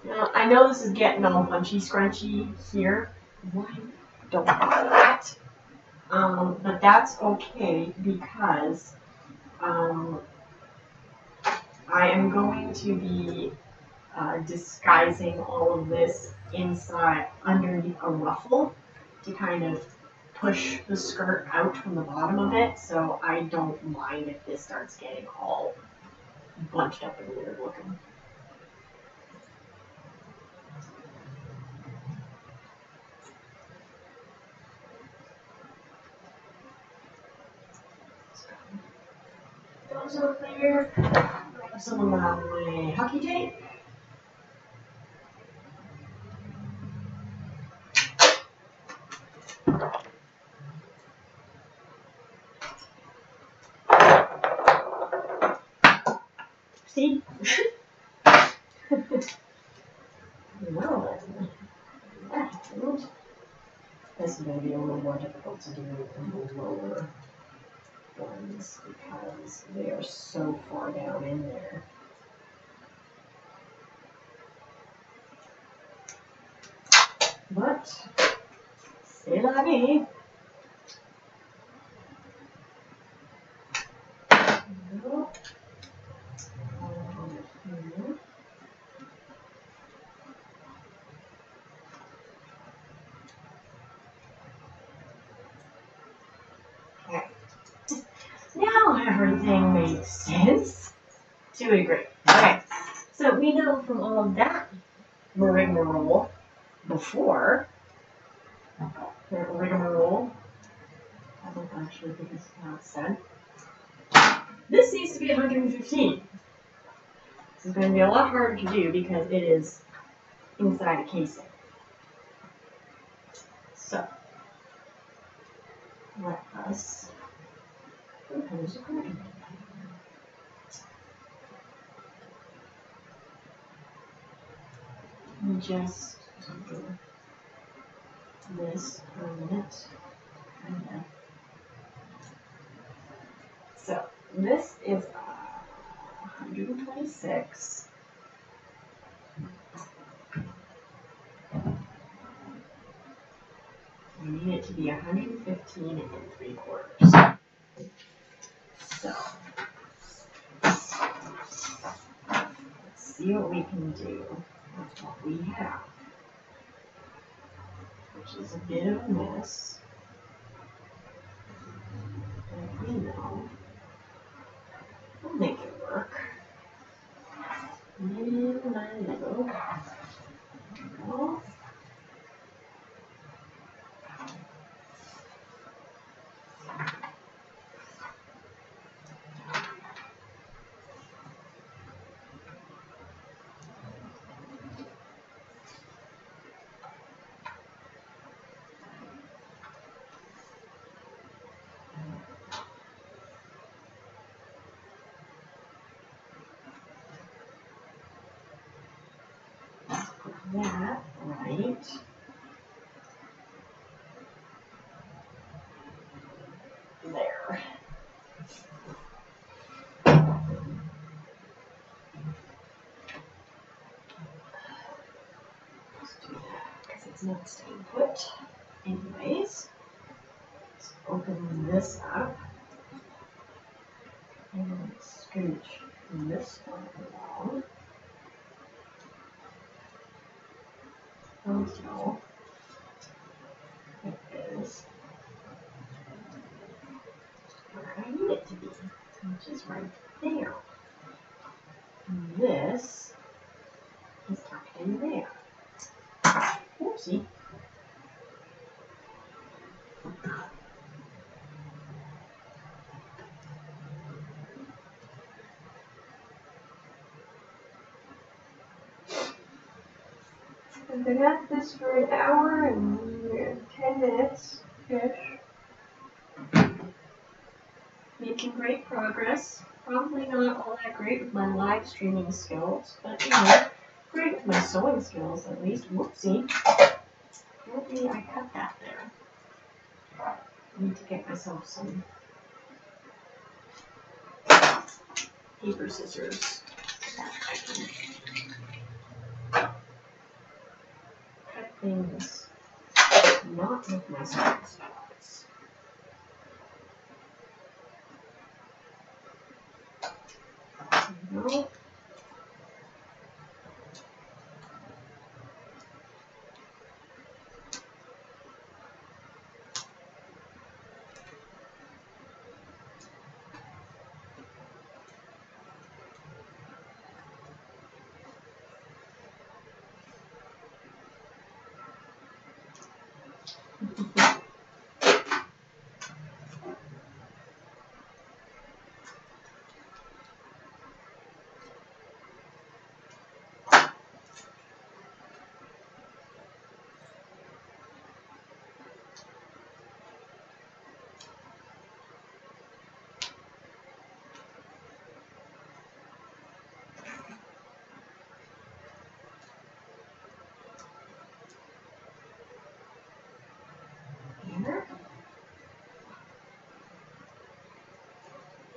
Now, I know this is getting all bunchy scrunchy here. Why don't do that? But that's okay because I am going to be disguising all of this inside underneath a ruffle to kind of push the skirt out from the bottom of it, so I don't mind if this starts getting all bunched up and weird looking. Those over there. Grab some of my hockey tape. See? Well then, that happened. This is going to be a little more difficult to do in the lower ones because they are so far down in there. But, c'est la vie. Now everything makes sense to a degree. Okay, so we know from all of that rigmarole before, rigmarole, I don't actually think it's how it's said. This needs to be 115. This is going to be a lot harder to do because it is inside a casing. So, let us compose accordingly. And just do this for a minute. So, this is 126. We need it to be 115 3/4. So, let's see what we can do with what we have, which is a bit of a mess. But we know we'll make it work. In my little that right. There. Just do that because it's not staying put. Anyways, let's open this up and scooch this one along. Until it is where I need it to be, which is right there. And this is tucked in there. Oopsie. I've been at this for an hour and 10 minutes-ish. Making great progress. Probably not all that great with my live streaming skills, but you know, great with my sewing skills at least. Whoopsie. Apparently I cut that there. I need to get myself some paper scissors that I can cut things not with my sewing spots. No.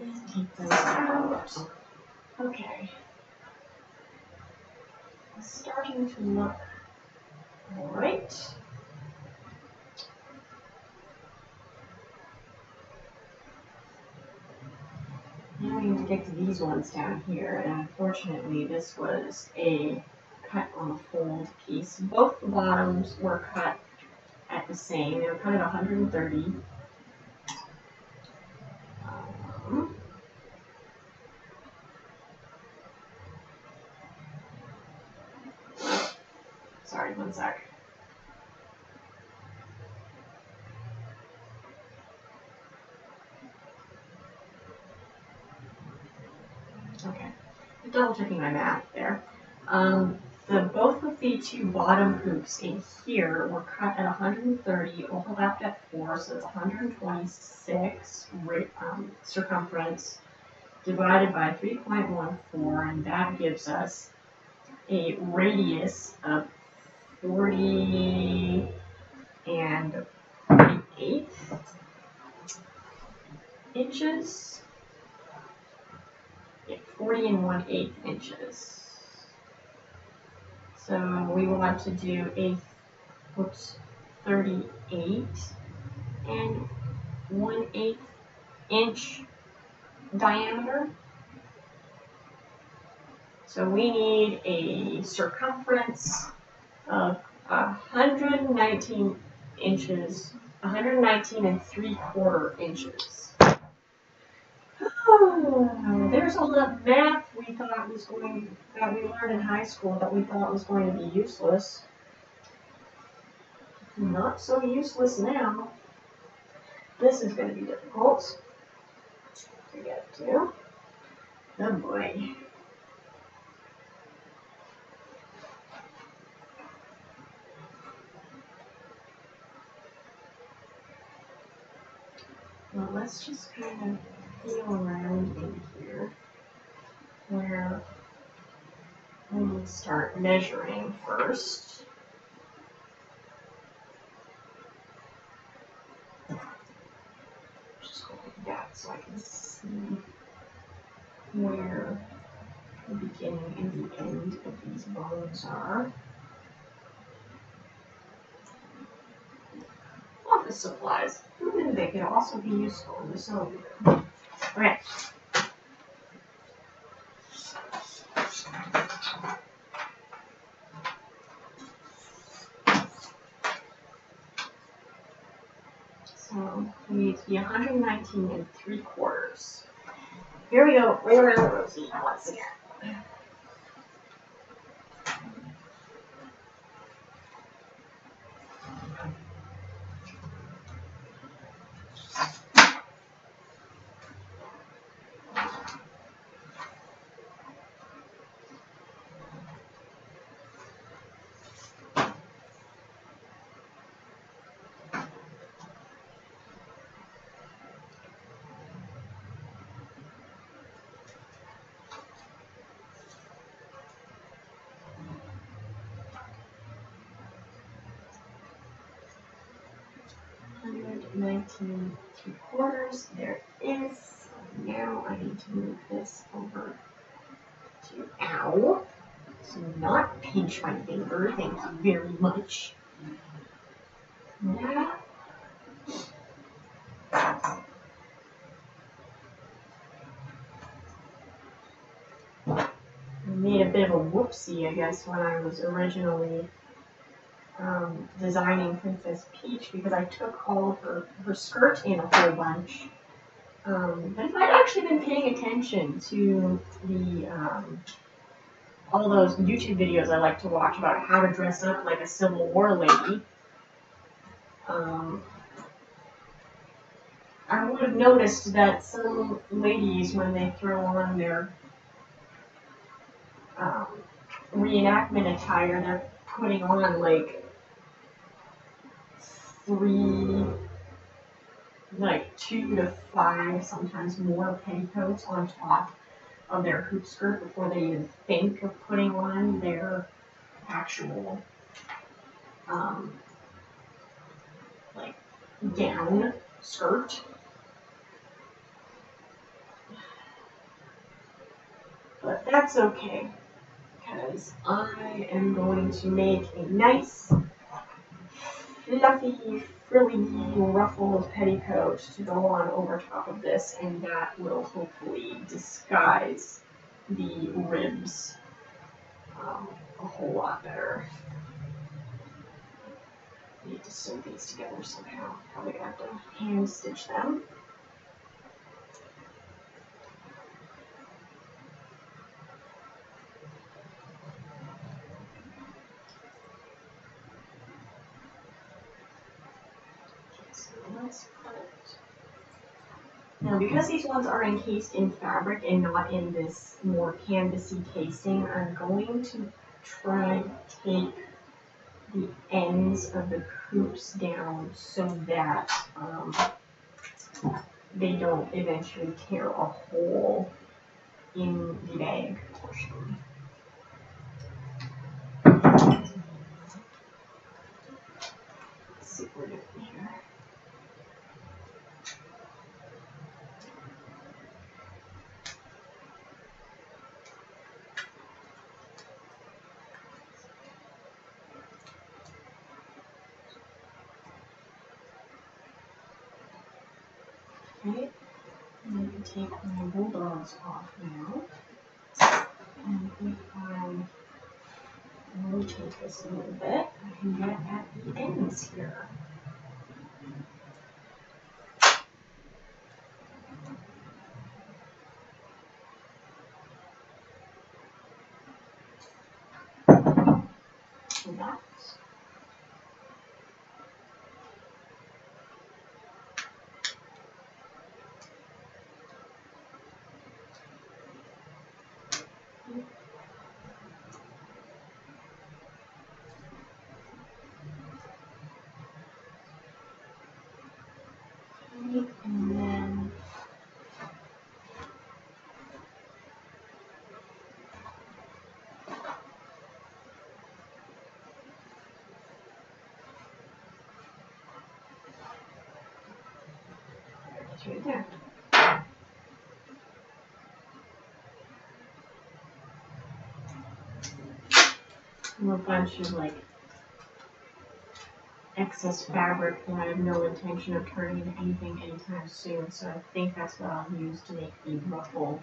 And take those out. Okay. It's starting to look alright. Now we need to get to these ones down here, and unfortunately this was a cut on a fold piece. Both the bottoms were cut at the same. They were cut at 130. Sorry, one sec. Okay, double checking my math there. Both of the two bottom hoops in here were cut at 130, overlapped at 4, so it's 126 circumference divided by 3.14, and that gives us a radius of 40 and 1/8 inches. Yeah, 40 and 1/8 inches. So we want to do a 38 and 1/8 inch diameter. So we need a circumference of 119 inches, 119 3/4 inches. Oh, there's all that math we thought was that we learned in high school that we thought was going to be useless. Not so useless now. This is going to be difficult to get to. Oh boy. Well, let's just kind of feel around in here where we and start measuring first. Just go like that so I can see where the beginning and the end of these bones are. Office supplies. They could also be useful in the sewing room. Okay. So we need to be 119 3/4. Here we go, right around the rosy once again. $119 3/4. There it is. Now I need to move this over to ow. So not pinch my finger. Thank you very much. That. I made a bit of a whoopsie, I guess, when I was originally designing Princess Peach, because I took all of her skirt in a whole bunch. But if I'd actually been paying attention to the all those YouTube videos I like to watch about how to dress up like a Civil War lady, I would have noticed that some ladies, when they throw on their reenactment attire, they're putting on like 2 to 5, sometimes more petticoats on top of their hoop skirt before they even think of putting on their actual like gown skirt. But that's okay, because I am going to make a nice fluffy, frilly, ruffled petticoat to go on over top of this, and that will hopefully disguise the ribs a whole lot better. I need to sew these together somehow. Probably gonna have to hand stitch them. Now, because these ones are encased in fabric and not in this more canvasy casing, I'm going to try to take the ends of the hoops down so that they don't eventually tear a hole in the bag portion. Let's see what we're doing here. Okay, I'm going to take my bulldogs off now, and if I rotate this a little bit, I can get at the ends here. And that's It's right there. And a bunch of like excess fabric that I have no intention of turning into anything anytime soon, so I think that's what I'll use to make the ruffle.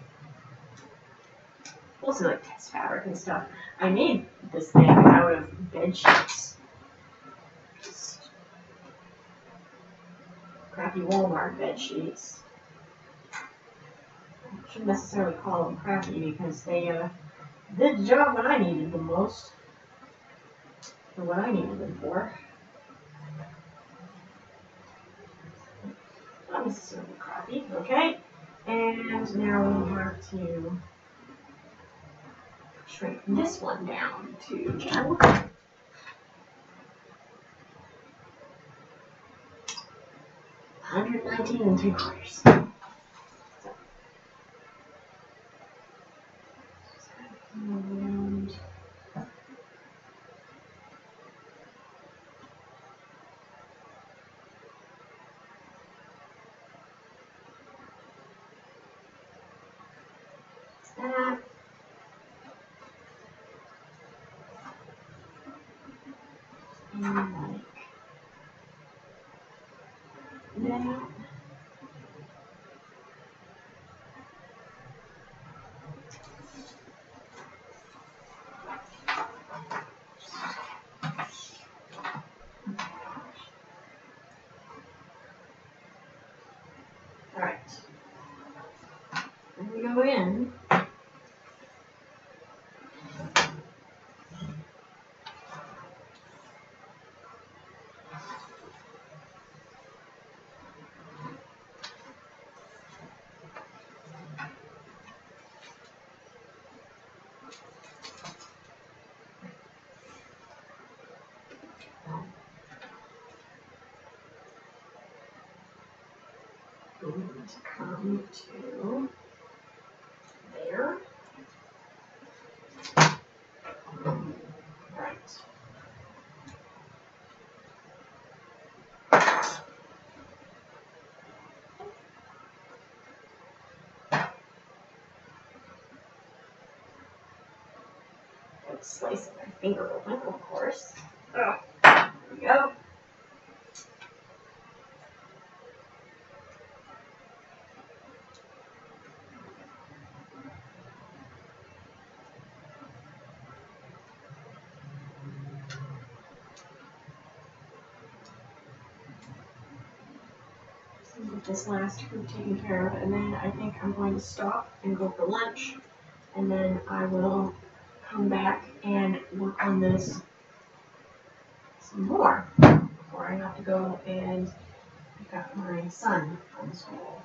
Also like test fabric and stuff. I made this thing out of bed sheets. Just crappy Walmart bed sheets. I shouldn't necessarily call them crappy because they did the job when I needed them most. For what I needed them for. Not necessarily crappy, okay? And now we have to shrink this one down to 119 3/4. And that. And like that. Alright. And we go in. Going to come to there. Right. Slicing my finger open, of course. Oh, there we go. Get this last group taken care of, and then I think I'm going to stop and go for lunch, and then I will come back and work on this some more before I have to go and pick up my son from school.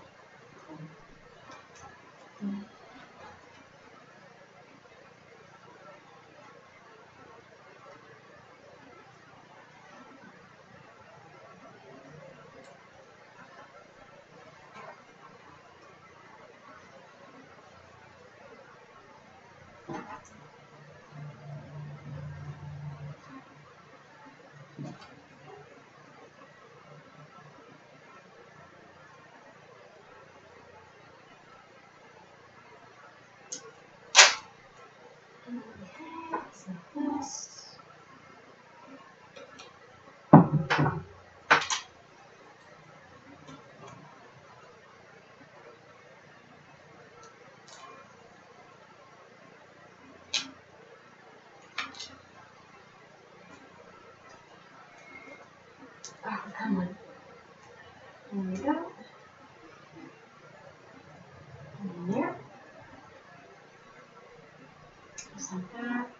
Oh, come on. There we go. And there. Just like that.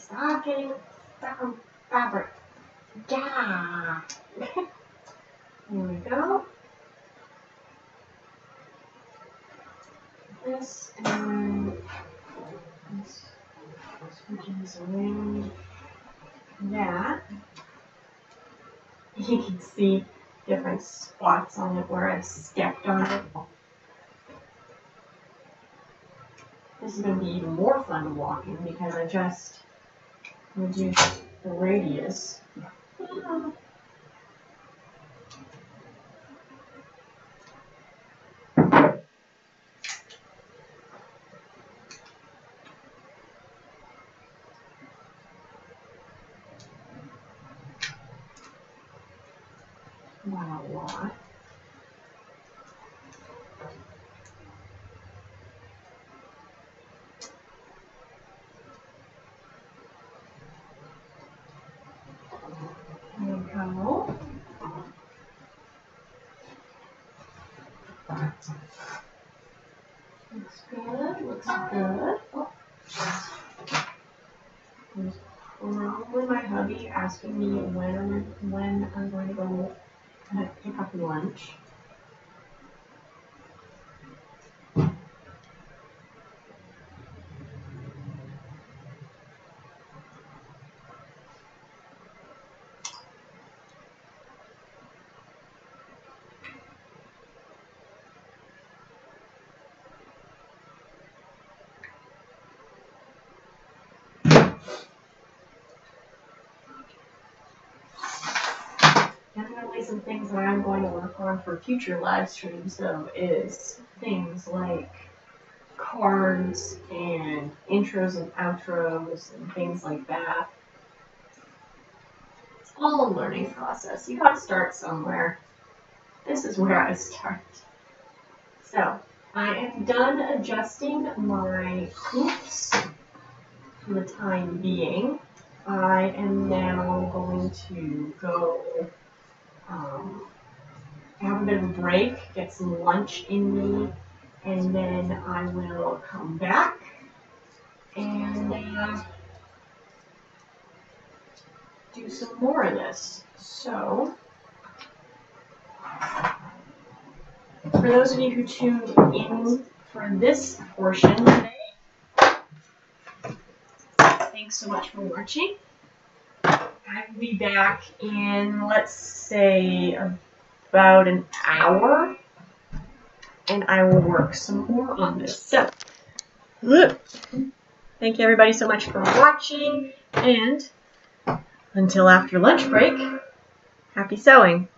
Stop getting stuck on fabric. Yeah. There we go. This and switching this around. That. You can see different spots on it where I've stepped on it. This is going to be even more fun walking because I just reduced the radius. Not a lot. There we go. Looks good, looks good. Oh. There's probably my hubby asking me when I'm going to go pick up lunch. Definitely some things that I'm going to work on for future live streams, though, is things like cards and intros and outros and things like that. It's all a learning process. You gotta start somewhere. This is where I start. So, I am done adjusting my hoops for the time being. I am now going to go have a bit of a break, get some lunch in me, and then I will come back and do some more of this. So, for those of you who tuned in for this portion today, thanks so much for watching. I will be back in, let's say, about an hour, and I will work some more on this. So, thank you everybody so much for watching, and until after lunch break, happy sewing.